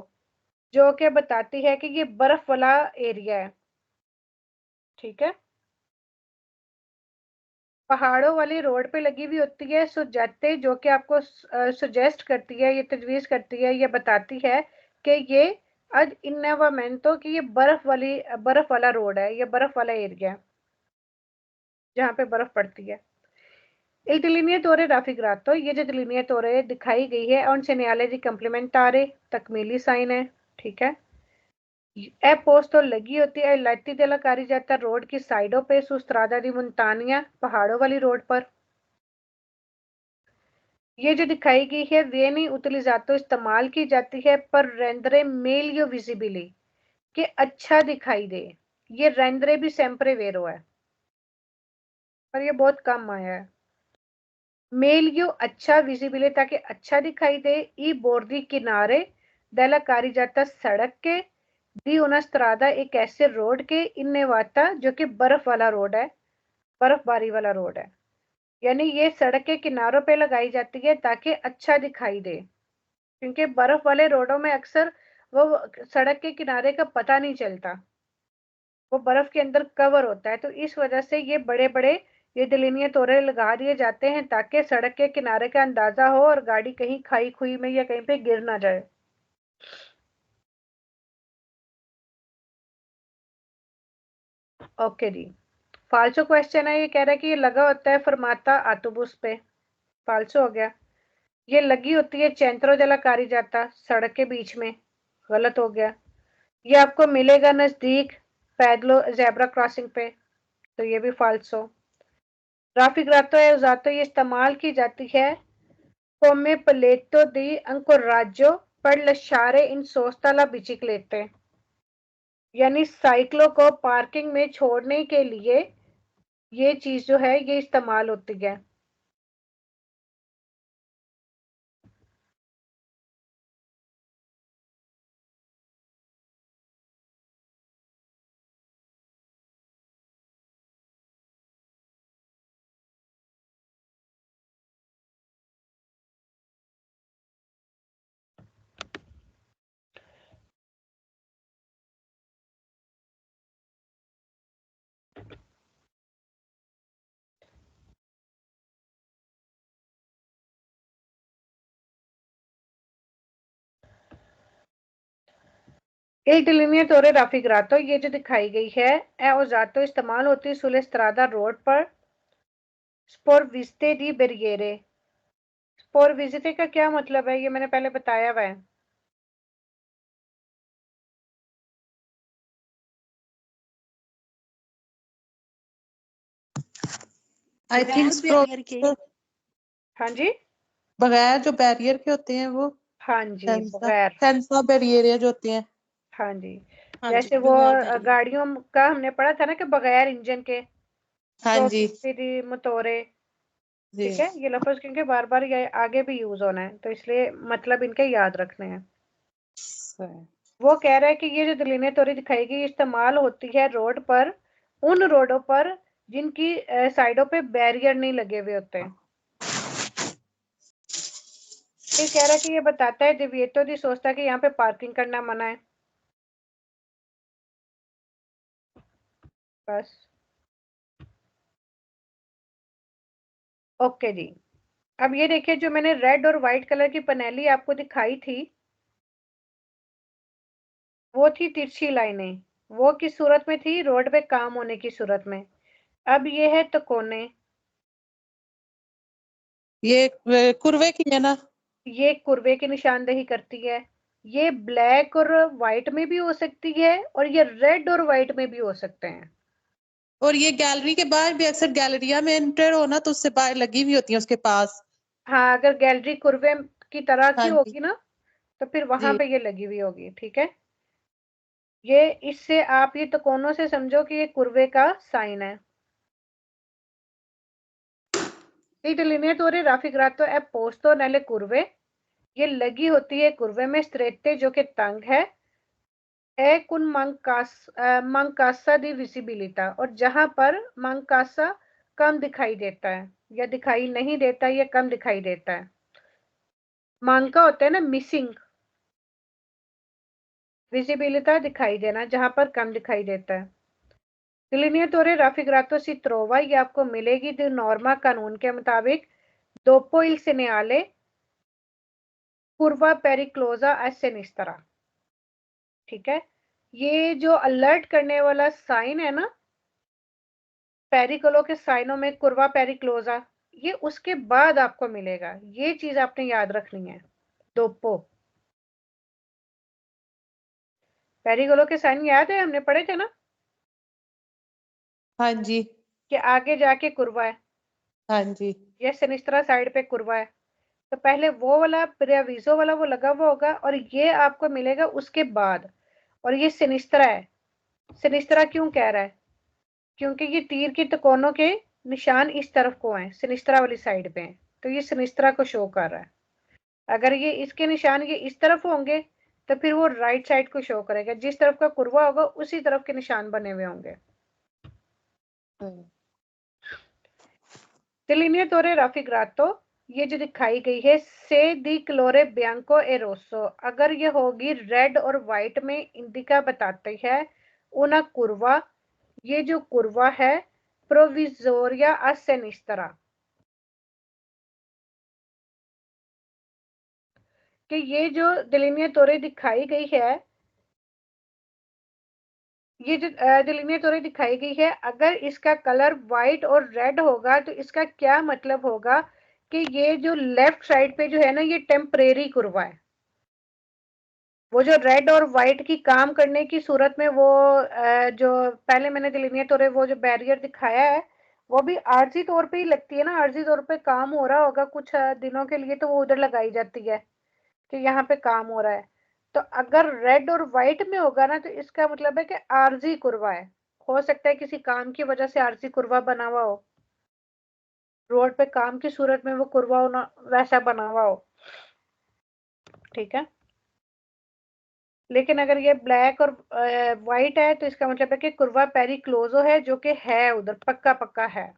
जो कि बताती है कि ये बर्फ वाला एरिया है। ठीक है, पहाड़ों वाली रोड पे लगी हुई होती है सुजेते जो कि आपको सुजेस्ट करती है, ये तजवीज करती है, ये बताती है कि ये अद इनवामेंटो की ये बर्फ वाला रोड है, ये बर्फ वाला एरिया है जहाँ पे बर्फ पड़ती है। il delineatore raffigurato ये जो delineatore दिखाई गई है और सेनियाले जी कम्प्लीमेंटारे तकमीली साइन है। ठीक है, ए पोस्ट तो लगी होती है लाइटी देला कारी जाता रोड की साइडों पे सुस्त्रादा दी मुल्तानिया पहाड़ों वाली रोड पर। ये जो दिखाई गई है वेनी उतलिजातो इस्तेमाल की जाती है पर रेंद्रे मेलियो विजिबिली के अच्छा दिखाई दे, ये रेंद्रे भी सेम्प्रे वेरो है पर ये बहुत कम आया है। मेलियो अच्छा विजिबिलिटी ताकि अच्छा दिखाई दे, ई बोर्डी किनारे दला कारी जाता सड़क के दी उना स्त्रादा एक ऐसे रोड के इन्ने वाता जो कि बर्फ वाला रोड है, बर्फबारी वाला रोड है। यानी ये सड़क के किनारों पे लगाई जाती है ताकि अच्छा दिखाई दे, क्योंकि बर्फ वाले रोडों में अक्सर वो सड़क के किनारे का पता नहीं चलता, वो बर्फ के अंदर कवर होता है, तो इस वजह से ये बड़े बड़े ये दलीनीय तोरे लगा दिए जाते हैं ताकि सड़क के किनारे का अंदाजा हो और गाड़ी कहीं खाई खुई में या कहीं पे गिर ना जाए। ओके जी, फालसो क्वेश्चन है। ये कह रहा है कि ये लगा होता है फरमाता आतोबुस पे, फालसो हो गया। ये लगी होती है चेंत्रो दella कारिजाता, सड़क के बीच में, गलत हो गया। ये आपको मिलेगा नजदीक पैदलो जेब्रा क्रॉसिंग पे, तो ये भी फाल्सो। राफिग्रातो है उजातो ये इस्तेमाल की जाती है come pletto di ancoraggio per lasciare in sosta la biciclette, यानी साइकिलों को पार्किंग में छोड़ने के लिए ये चीज जो है ये इस्तेमाल होती है। Il delineatore raffigurato ये जो दिखाई गई है ए उजातो इस्तेमाल होती है सुले स्त्रादा रोड पर स्पोरविस्ते दी बेरिएरे। स्पोरविस्ते का क्या मतलब है ये मैंने पहले बताया हुआ है। आई थिंक हाँ जी, बगैर जो बैरियर के होते हैं वो हाँ जी, बगैर, सेंसा बैरियर जो होते हैं। हाँ जी, हाँ जैसे जी, वो बगैर बैरियर। गाड़ियों का हमने पढ़ा था ना कि बगैर इंजन के हाँ जी दी मोटोरे। जी। ठीक है, ये लफ्ज क्योंकि बार बार ये आगे भी यूज होना है तो इसलिए मतलब इनके याद रखने हैं। वो कह रहा है कि ये जो दलीने तोरी दिखाई गई इस्तेमाल होती है रोड पर, उन रोडों पर जिनकी साइडों पे बैरियर नहीं लगे हुए होते हैं। फिर कह रहा है कि ये बताता है दिव्येतो दी सोचता है कि यहाँ पे पार्किंग करना मना है। बस ओके जी। अब ये देखिए जो मैंने रेड और व्हाइट कलर की पनेली आपको दिखाई थी वो थी तिरछी लाइनें, वो किस सूरत में थी, रोड पे काम होने की सूरत में। अब ये है तकोने, ये कुर्वे की है ना। ये कुर्वे की निशानदेही करती है। ये ब्लैक और व्हाइट में भी हो सकती है और ये रेड और व्हाइट में भी हो सकते हैं। और ये गैलरी के बाहर भी अक्सर गैलरिया में एंटर हो ना तो उससे बाहर लगी हुई होती है उसके पास। हाँ, अगर गैलरी कुर्वे की तरह की हाँ जी होगी ना तो फिर वहां जी। पे ये लगी हुई होगी। ठीक है, ये इससे आप ये तकोनों से समझो कि ये कुर्वे का साइन है। Il delineatore raffigurato è posto nelle curve, ये लगी होती है कुर्वे में स्ट्रेटे जो कि तंग है con mancanza di visibilità, और जहां पर mancanza कम दिखाई देता है या दिखाई नहीं देता या कम दिखाई देता है। मांका होता है ना मिसिंग, विजिबिलिटा दिखाई देना जहां पर कम दिखाई देता है। डिलिनिएटोरे राफिग्रातो सी ट्रोवा ये आपको मिलेगी द नॉर्मा कानून के मुताबिक दोपो इल सेनियाले curva periclosa a sinistra। ठीक है, ये जो अलर्ट करने वाला साइन है ना पेरिकोलो के साइनों में कुर्वा पेरिक्लोजा, ये उसके बाद आपको मिलेगा। ये चीज आपने याद रखनी है। दोपो पेरिकोलो के साइन याद है, हमने पढ़े थे ना हाँ जी कि आगे जाके कुर्वा है, हाँ जी। ये सिनिस्ट्रा साइड पे कुर्वा है। तो पहले वो वाला प्रेविजो वाला वो लगा हुआ होगा और ये आपको मिलेगा उसके बाद। और ये सिनिस्ट्रा है। सिनिस्ट्रा क्यों कह रहा है, क्योंकि ये तीर की तकोनों के निशान इस तरफ को हैं, सिनिस्ट्रा वाली साइड पे हैं, तो ये सिनिस्ट्रा को शो कर रहा है। अगर ये इसके निशान ये इस तरफ होंगे तो फिर वो राइट साइड को शो करेगा, जिस तरफ का कुर्वा होगा उसी तरफ के निशान बने हुए होंगे। डिलिनिएटोरे राफिग्रातो ये जो दिखाई गई है से दी क्लोरे बियांको ए रोसो, अगर ये होगी रेड और व्हाइट में इंडिका बताती है उना कुर्वा, ये जो कुर्वा है प्रोविजोरिया a sinistra, कि ये जो डिलिनिएटोरे दिखाई गई है, ये जो डिलिनिएटोरे दिखाई गई है, अगर इसका कलर व्हाइट और रेड होगा तो इसका क्या मतलब होगा कि ये जो लेफ्ट साइड पे जो है ना, ये टेम्परेरी कुर्वा है। वो जो रेड और व्हाइट की काम करने की सूरत में वो जो पहले मैंने डिलिनिएटोरे वो जो बैरियर दिखाया है, वो भी आर्जी तौर पे ही लगती है ना, आर्जी तौर पे काम हो रहा होगा कुछ दिनों के लिए, तो वो उधर लगाई जाती है कि यहाँ पे काम हो रहा है। तो अगर रेड और व्हाइट में होगा ना, तो इसका मतलब है कि आरजी कुर्वा है। हो सकता है किसी काम की वजह से आरजी कुर्वा बना हुआ हो, रोड पे काम की सूरत में वो कुर्वा होना वैसा बना हुआ हो, ठीक है। लेकिन अगर ये ब्लैक और व्हाइट है तो इसका मतलब है कि कुर्वा पेरिक्लोजो है, जो कि है उधर पक्का पक्का है।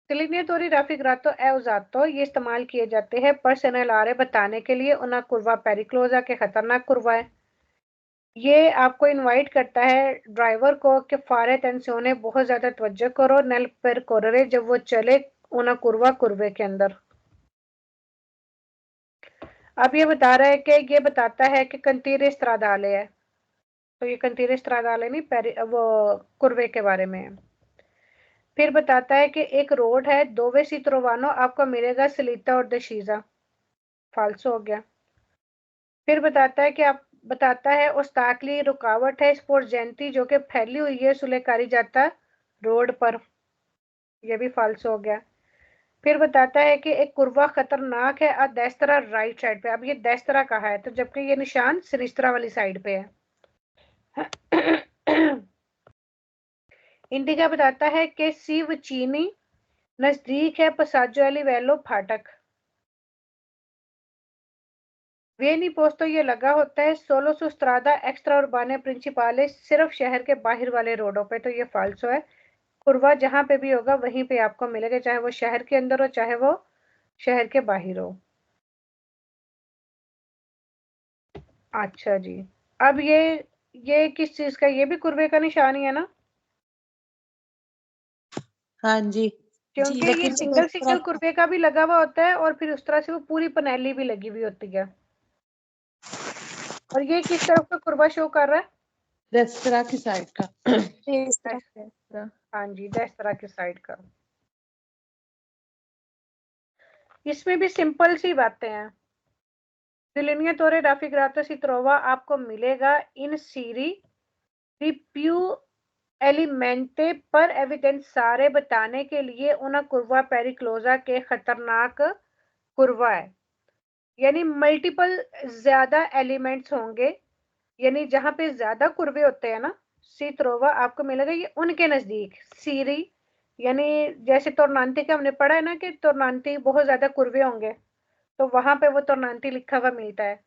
डिलिनिएटोरी raffigurato e usato ये इस्तेमाल किए जाते हैं पर सेनेलारे बताने के लिए una curva periclosa के खतरनाक कुर्वा है। ये आपको इनवाइट करता है ड्राइवर को कि फारे अटेंशियोने बहुत ज्यादा तवज्जो करो नल पर कोररे जब वो चले una curva कुर्वे के अंदर। अब ये बता रहा है कि ये बताता है कि कंतीरे स्त्रादाले है, तो ये कंतीरे स्त्रादाले नहीं वो कुर्वे के बारे में है। फिर बताता है कि एक रोड है दोवे सित्रोवानो आपको मिलेगा सलीता और दशीजा, फाल्सो हो गया। फिर बताता है कि आप बताता है ओस्ताकली रुकावट है स्पोर्जेंटी जो कि फैली हुई है सुलेकारी जाता रोड पर, यह भी फाल्सो हो गया। फिर बताता है कि एक कुर्वा खतरनाक है और देस्तरा राइट साइड पे, अब ये देस्तरा कहा है तो जबकि ये निशान सिनिस्त्रा वाली साइड पे है। इंडिका बताता है कि सीव चीनी नजदीक है पसाजो वाली वैलो फाटक। वेनी पोस्तो ये लगा होता है सोलो सुस्त्रादा एक्स्ट्रा उर्बाने प्रिंसिपाले सिर्फ शहर के बाहर वाले रोडों पे, तो ये फाल्सो है। कुर्वा जहां पे भी होगा वहीं पे आपको मिलेगा, चाहे वो शहर के अंदर हो चाहे वो शहर के बाहर हो। अच्छा जी, अब ये किस चीज का, ये भी कुर्वे का निशान ही है ना, हाँ जी क्योंकि ये लेकिन सिंगल सिंगल कुर्वे का भी लगा हुआ होता है और फिर उस तरह से वो पूरी पनेली भी लगी हुई होती है। और ये किस तरफ का कुर्वा शो कर रहा है? रेस्तरा की साइड का। इस तरह हाँ जी, इस तरह की साइड का। इसमें भी सिंपल सी बातें हैं। डिलिनिएटोरे raffigurato si trova आपको मिलेगा इन सीरी रिप्यू एलिमेंटे पर एविडेंस सारे बताने के लिए उन कुर्वा पेरिक्लोजा के खतरनाक कुर्वा है, यानी मल्टीपल ज्यादा एलिमेंट्स होंगे, यानी जहां पे ज्यादा कुर्वे होते हैं ना, सीत्रोवा आपको मिलेगा ये उनके नजदीक सीरी, यानी जैसे तोरनांती का हमने पढ़ा है ना कि तोरनांती बहुत ज्यादा कुर्वे होंगे, तो वहां पे वो तोरनांती लिखा हुआ मिलता है।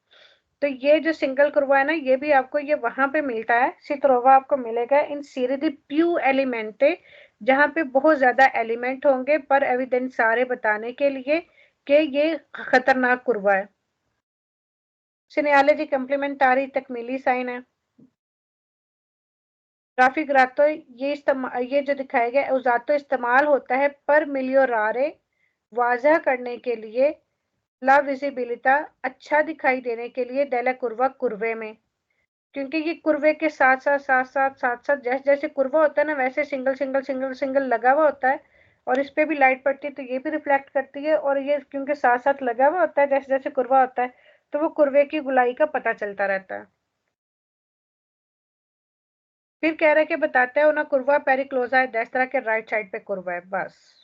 तो ये जो सिंगल कुर्वा है ना, ये भी आपको ये वहां पे मिलता है। सित्रोवा आपको मिलेगा इन सीरी दी प्यू एलिमेंटे, जहां पे बहुत ज्यादा एलिमेंट होंगे पर एविडेंस सारे बताने के लिए कि ये खतरनाक कुर्वा है। सिनियाले जी कंप्लीमेंटारी तकमीली साइन है। राफिग्रातो ये जो दिखाया गया उजातो इस्तेमाल होता है पर मिलियोरारे वाजह करने के लिए, ला विजिबिलिटा अच्छा दिखाई देने के लिए डेला कुर्वा कुर्वे में, क्योंकि ये कुर्वे के साथ साथ साथ साथ साथ साथ जैसे जैसे कुर्वा होता है ना वैसे सिंगल सिंगल सिंगल सिंगल लगा हुआ होता है, और इस पे भी लाइट पड़ती है तो ये भी रिफ्लेक्ट करती है, और ये क्योंकि साथ साथ लगा हुआ होता है जैसे जैसे कुर्वा होता है तो वो कुर्वे की गुलाई का पता चलता रहता है। फिर कह रहे कि बताते हैं ना कुर्वा पेरिक्लोजा है डेस्त्रा के राइट साइड पे कुर्वा है, बस।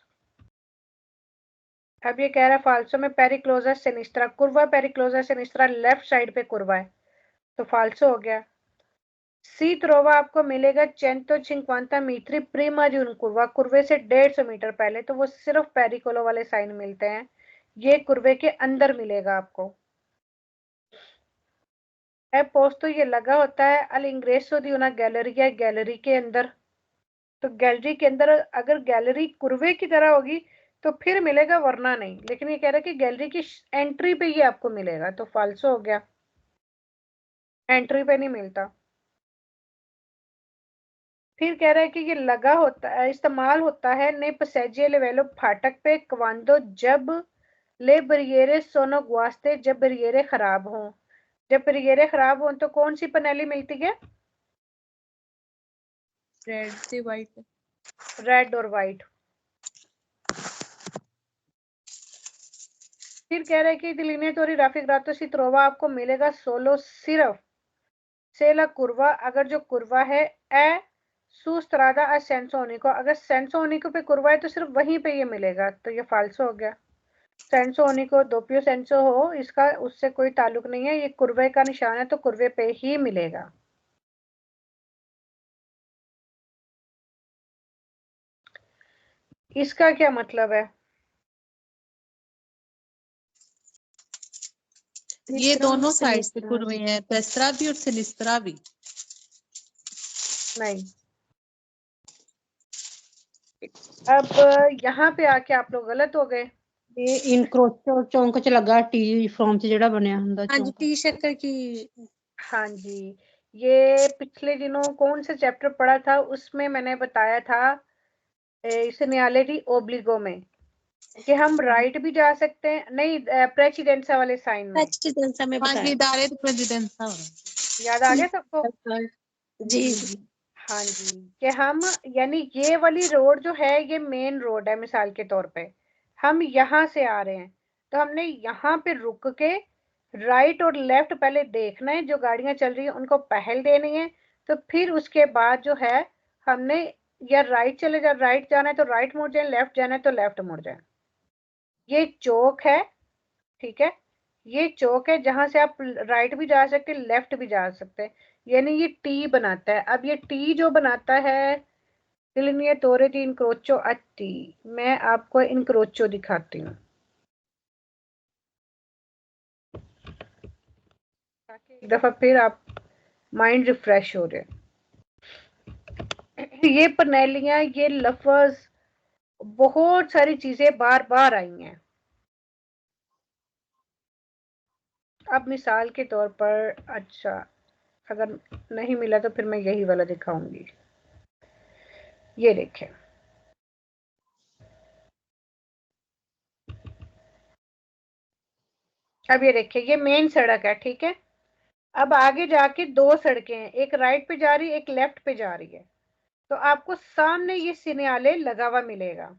अब ये कह रहा है फाल्सो में पेरिक्लोजा सिनिस्त्रा, कुर्वा पेरिक्लोजा सिनिस्त्रा लेफ्ट साइड पे कुर्वा है, तो फाल्सो हो गया। सी त्रोवा आपको मिलेगा चेंतो चिंक्वांता मीट्री प्रीमा जून कुर्वा, कुर्वे से 150 मीटर पहले, तो वो सिर्फ पेरिकोलो वाले साइन मिलते हैं, ये कुर्वे के अंदर मिलेगा आपको। पोस्तो ये लगा होता है अल इंग्रेसो दी una गैलरी, गैलरी के अंदर, तो गैलरी के अंदर अगर गैलरी कुर्वे की तरह होगी तो फिर मिलेगा वरना नहीं, लेकिन ये कह रहा है कि गैलरी की एंट्री पे ये आपको मिलेगा, तो फाल्सो हो गया, एंट्री पे नहीं मिलता। फिर कह रहा है कि ये लगा होता है, इस्तेमाल होता है ने पसेजे लेवेलो फाटक पे क्वांडो जब ले बरियरे सोनो गुआस्ते, जब बरियरे खराब हों। जब बरियरे खराब हों तो कौन सी पनेली मिलती है? रेड से व्हाइट। रेड और व्हाइट। फिर कह रहे हैं कि डिलीनेटोरी राफिग्रातो सी त्रोवा आपको मिलेगा सोलो सिर्फ से ला कुर्वा, अगर जो कुर्वा है ए सुस्त्रादा आ सेंसोनिको, अगर सेंसोनिको पे कुर्वा है तो सिर्फ वहीं पे ये मिलेगा, तो ये फाल्सो हो गया। सेंसोनिको दोपियो सेंसो हो, इसका उससे कोई ताल्लुक नहीं है, ये कुर्वे का निशान है तो कुर्वे पे ही मिलेगा। इसका क्या मतलब है? ये दोनों साइड से कुर्वे हैं, पेस्त्रा भी और सिनिस्त्रा भी। नहीं। अब यहाँ पे आके आप लोग गलत हो गए। ये इनक्रोचो चौंक च लगा टी फॉर्म च जेड़ा बनया हुंदा हाँ जी, चौंक। टी शक्कर की। हाँ जी, ये पिछले दिनों कौन सा चैप्टर पढ़ा था, उसमें मैंने बताया था सिनियलिटी ओब्लिगो में कि हम राइट भी जा सकते हैं, नहीं प्रेसिडेंसा वाले साइन में। प्रेसिडेंसा में बताया। हाँ जी, दायरे प्रेसिडेंसा। याद आ गया सबको? जी जी। हाँ जी, कि हम यानी ये वाली रोड जो है ये मेन रोड है, मिसाल के तौर पे हम यहाँ से आ रहे हैं तो हमने यहाँ पे रुक के राइट और लेफ्ट पहले देखना है, जो गाड़ियां चल रही है उनको पहल देनी है, तो फिर उसके बाद जो है हमने या राइट चले जा, राइट जाना है तो राइट मुड़ जाए, लेफ्ट जाना है तो लेफ्ट मुड़ जाए। ये चौक है, ठीक है, ये चौक है जहां से आप राइट भी जा सकते हैं, लेफ्ट भी जा सकते हैं, यानी ये टी बनाता है। अब ये टी जो बनाता है डिलिनिएटोरे दी इंक्रोचो अ टी, मैं आपको इंक्रोचो दिखाती हूँ ताकि एक दफा फिर आप माइंड रिफ्रेश हो जाए। ये पनेलियां, ये लफ्ज, बहुत सारी चीजें बार बार आई हैं। अब मिसाल के तौर पर, अच्छा अगर नहीं मिला तो फिर मैं यही वाला दिखाऊंगी। ये देखें, अब ये देखिए ये मेन सड़क है, ठीक है। अब आगे जाके दो सड़कें हैं, एक राइट पे जा रही है, एक लेफ्ट पे जा रही है, तो आपको सामने ये सिग्नल लगा हुआ मिलेगा।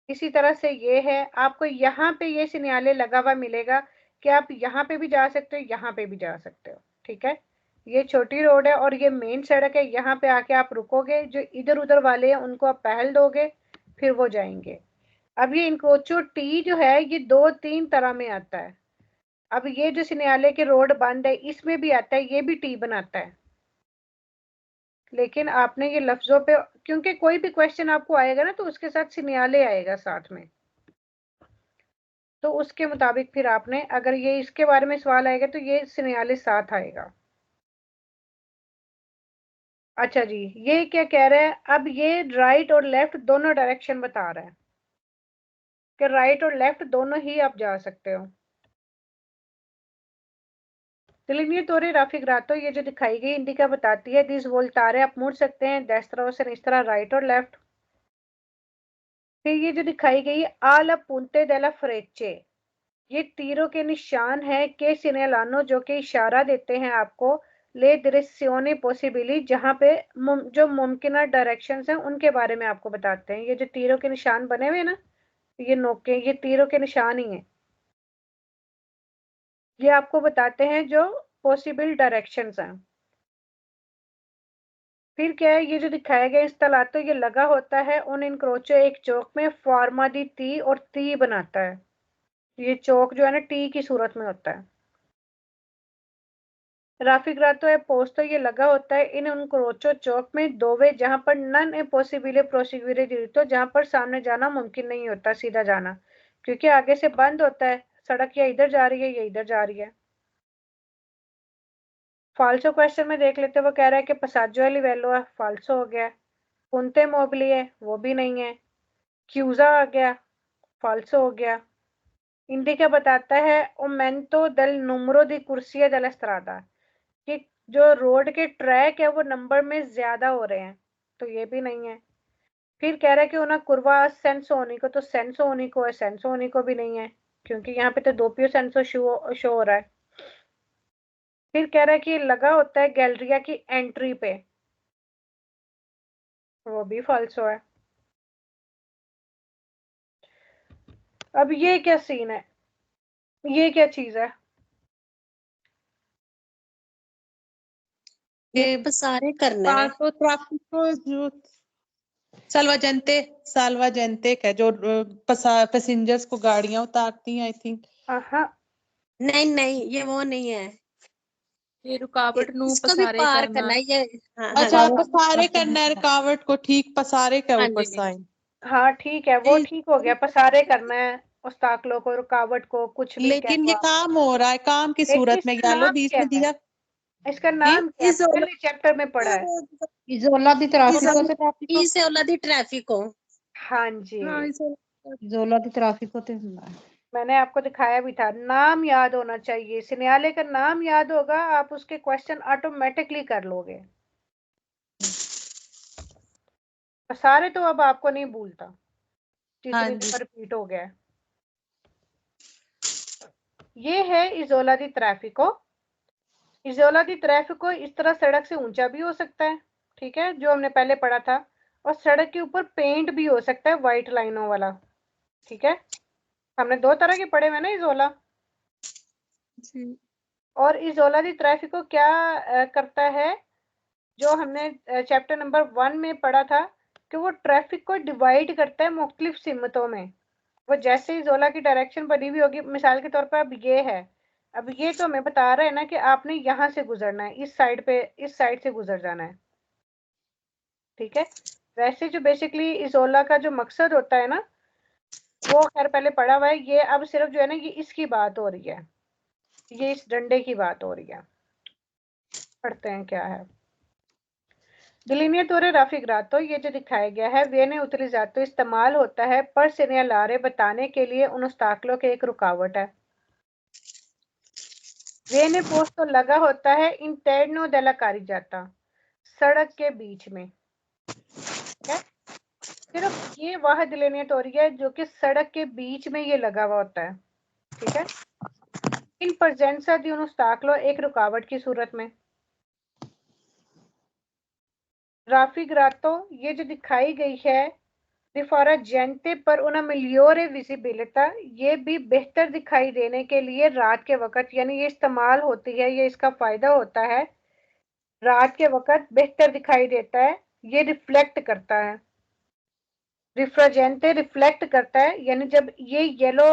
इसी तरह से ये है, आपको यहाँ पे ये सिग्नल लगा हुआ मिलेगा कि आप यहाँ पे भी जा सकते हो, यहाँ पे भी जा सकते हो, ठीक है। ये छोटी रोड है और ये मेन सड़क है, यहाँ पे आके आप रुकोगे, जो इधर उधर वाले हैं उनको आप पहल दोगे, फिर वो जाएंगे। अब ये इंक्रोचो टी जो है ये 2-3 तरह में आता है। अब ये जो सिग्नल की रोड बंद है इसमें भी आता है, ये भी टी बनाता है, लेकिन आपने ये लफ्जों पे, क्योंकि कोई भी क्वेश्चन आपको आएगा ना तो उसके साथ सिग्नल आएगा साथ में, तो उसके मुताबिक फिर आपने, अगर ये इसके बारे में सवाल आएगा तो ये सिग्नल साथ आएगा। अच्छा जी, ये क्या कह रहा है, अब ये राइट और लेफ्ट दोनों डायरेक्शन बता रहा है कि राइट और लेफ्ट दोनों ही आप जा सकते हो। डिलिनिएटोरे राफिग्रातो, ये जो दिखाई गई इंडिका बताती है दिस वोल्टारे, आप मुड़ सकते हैं डेस्त्रा से इस तरह, राइट और लेफ्ट। फिर ये जो दिखाई गई आला पुंते डेला फ्रेचे, ये तीरों के निशान है के सिनेलानो, जो कि इशारा देते हैं आपको ले दिरेसियोने पॉसिबिली, जहां पे जो मुमकिन डायरेक्शंस हैं उनके बारे में आपको बताते हैं। ये जो तीरों के निशान बने हुए ना, ये नोके, ये तीरों के निशान ही हैं, ये आपको बताते हैं जो पॉसिबल डायरेक्शंस हैं। फिर क्या है, ये जो दिखाया गया इंस्टॉलातो, ये लगा होता है उन इनक्रोचो एक चौक में, फॉर्मा दी टी, और टी बनाता है। ये चौक जो है ना टी की सूरत में होता है। राफिग्रातो है पोस्तो, ये लगा होता है इन इनक्रोचो चौक में दोवे, जहां पर नन ए पॉसिबल प्रोसीग्यूरे डिरितो, जहां पर सामने जाना मुमकिन नहीं होता, सीधा जाना, क्योंकि आगे से बंद होता है सड़क, या इधर जा रही है या इधर जा रही है। फाल्सो क्वेश्चन में देख लेते, वो कह रहा है कि पसाजो लिवेलो है, फाल्सो हो गया। पुंते मोबली है, वो भी नहीं है। क्यूजा आ गया, फाल्सो हो गया। इंडिका बताता है ओमेंटो दल नूमरो दी कुर्सिया दल एस्ट्रादा, कि जो रोड के ट्रैक है वो नंबर में ज्यादा हो रहे हैं, तो ये भी नहीं है। फिर कह रहा है कि उन्हें कुर्वा सेंसोनिको, तो सेंसोनिको है, सेंसोनिको भी नहीं है क्योंकि यहाँ पे तो दोपियो सेंसो शो हो रहा है। फिर कह रहा है कि लगा होता है गैलरिया की एंट्री पे, वो भी फॉल्सो है। अब ये क्या सीन है, ये क्या चीज है? ये पसारे करना है। पांचो ट्रैफिको जो साल्वाजेंटे है जो पैसेंजर्स को गाड़ियां उतारती हैं, आई थिंक। हाँ नहीं नहीं, ये वो नहीं है। ये रुकावट नू इसको भी पसारे पार करना। करना है ये। हाँ हाँ अच्छा, जी। पसारे करना है रुकावट को, ठीक, पसारे के हाँ ऊपर जी। साइन। हाँ ठीक है, वो ठीक हो गया, पसारे करना है उस्ताकलों को, रुकावट को, कुछ भी कह लेकिन लो ये आप। काम हो रहा है, काम की सूरत में, इसका यालो नाम बीच क्या में है? दिया। इसका जी, नाम क्या है? पहले चैप्टर में पढ़ा है। इजोला दी ट्रैफिको से ट्रैफिको। इजोला दी ट्रैफिको। हाँ जी, हाँ, इजोला दी ट्रैफिको ते हुंदा है। मैंने आपको दिखाया भी था, नाम याद होना चाहिए। सिन्याले का नाम याद होगा, आप उसके क्वेश्चन ऑटोमेटिकली कर लोगे। सारे तो अब आपको नहीं भूलता, हाँ जितनी जी। दफा रिपीट हो गया है। ये है इजोला दी ट्रैफिको। इजोला दी ट्रैफिको इस तरह सड़क से ऊंचा भी हो सकता है, ठीक है, जो हमने पहले पढ़ा था, और सड़क के ऊपर पेंट भी हो सकता है व्हाइट लाइनों वाला, ठीक है। हमने दो तरह के पढ़े हुए ना इजोला। और इजोला दी ट्रैफिको क्या करता है, जो हमने चैप्टर नंबर 1 में पढ़ा था, कि वो ट्रैफिक को डिवाइड करता है मुख्तलिफ सिमतों में। वो जैसे इजोला की डायरेक्शन बनी हुई होगी, मिसाल के तौर पर अब ये है, अब ये तो हमें बता रहे हैं ना कि आपने यहाँ से गुजरना है, इस साइड पे, इस साइड से गुजर जाना है, ठीक है। वैसे जो बेसिकली इजोला का जो मकसद होता है ना, वो खैर पहले पढ़ा हुआ है। ये अब सिर्फ जो है ना, ये इसकी बात हो रही है, ये इस डंडे की बात हो रही है। पढ़ते हैं क्या है। delineatore raffigurato, ये जो दिखाया गया है, viene utilizzato इस्तेमाल होता है पर segnalare बताने के लिए उन obstacolo के एक रुकावट है। viene posto लगा होता है interno della carreggiata, सड़क के बीच में, ठीक है। सिर्फ ये वह delineatore है जो कि सड़क के बीच में ये लगा हुआ होता है, ठीक है। इन presenza di un ostacolo, एक रुकावट की सूरत में। राफिग्रातो, ये जो दिखाई गई है, रिफोरा जेंटे पर una migliore visibilità, ये भी बेहतर दिखाई देने के लिए रात के वक्त, यानी ये इस्तेमाल होती है, ये इसका फायदा होता है, रात के वक्त बेहतर दिखाई देता है, ये रिफ्लेक्ट करता है। रिफ्राजेंटे रिफ्लेक्ट करता है, यानी जब ये येलो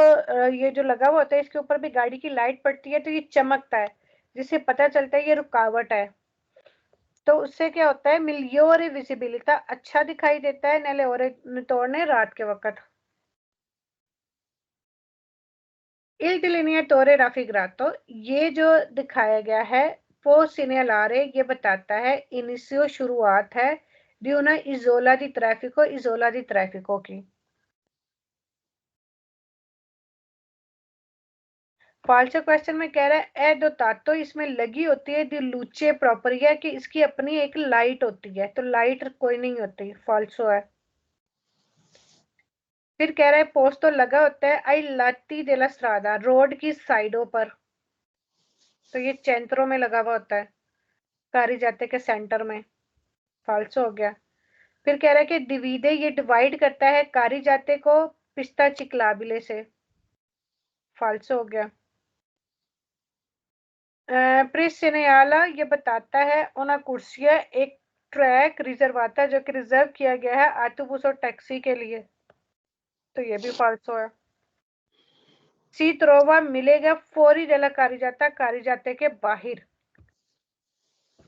ये जो लगा हुआ होता है, इसके ऊपर भी गाड़ी की लाइट पड़ती है तो ये चमकता है, जिससे पता चलता है ये रुकावट है। तो उससे क्या होता है, मिलियोरे विजिबिलिटा, अच्छा दिखाई देता है, नेले और तोड़ने रात के वक्त। il delineatore raffigurato, ये जो दिखाया गया है, वो segnalare, ये बताता है, इनिशियो शुरुआत है, di una isola di traffico, isola di traffico की। फाल्सो क्वेश्चन में कह रहा है ए दो तातो, इसमें लगी होती है, दी लूचे प्रॉपरिया, कि इसकी अपनी एक लाइट होती है, तो लाइट कोई नहीं होती, फाल्सो है। फिर कह रहा है पोस्ट तो लगा होता है आई लाती देला स्ट्रादा, रोड की साइडों पर, तो ये चेंत्रों में लगा हुआ होता है, कारी जाते के सेंटर में, फाल्सो हो गया। फिर कह रहा है कि डिवीडे, ये डिवाइड करता है कारी जाते को पिस्ता चिकलाबिले से, फाल्सो हो गया। प्रिसिनियाला, ये बताता है उना कुर्सिया, एक ट्रैक रिजर्वाता जो कि रिजर्व किया गया है ऑटोबस और टैक्सी के लिए, तो ये भी फाल्सो है। सी त्रोवा मिलेगा फौरी डेला कारिजाते के बाहर,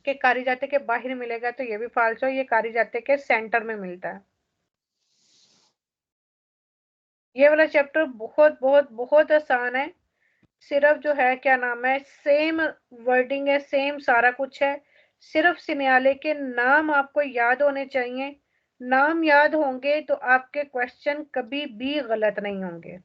के कारिजाते के बाहर मिलेगा, तो ये भी फाल्सो, ये कारिजाते के सेंटर में मिलता है। ये वाला चैप्टर बहुत बहुत बहुत आसान है, सिर्फ जो है क्या नाम है, सेम वर्डिंग है, सेम सारा कुछ है, सिर्फ सिन्याले के नाम आपको याद होने चाहिए। नाम याद होंगे तो आपके क्वेश्चन कभी भी गलत नहीं होंगे।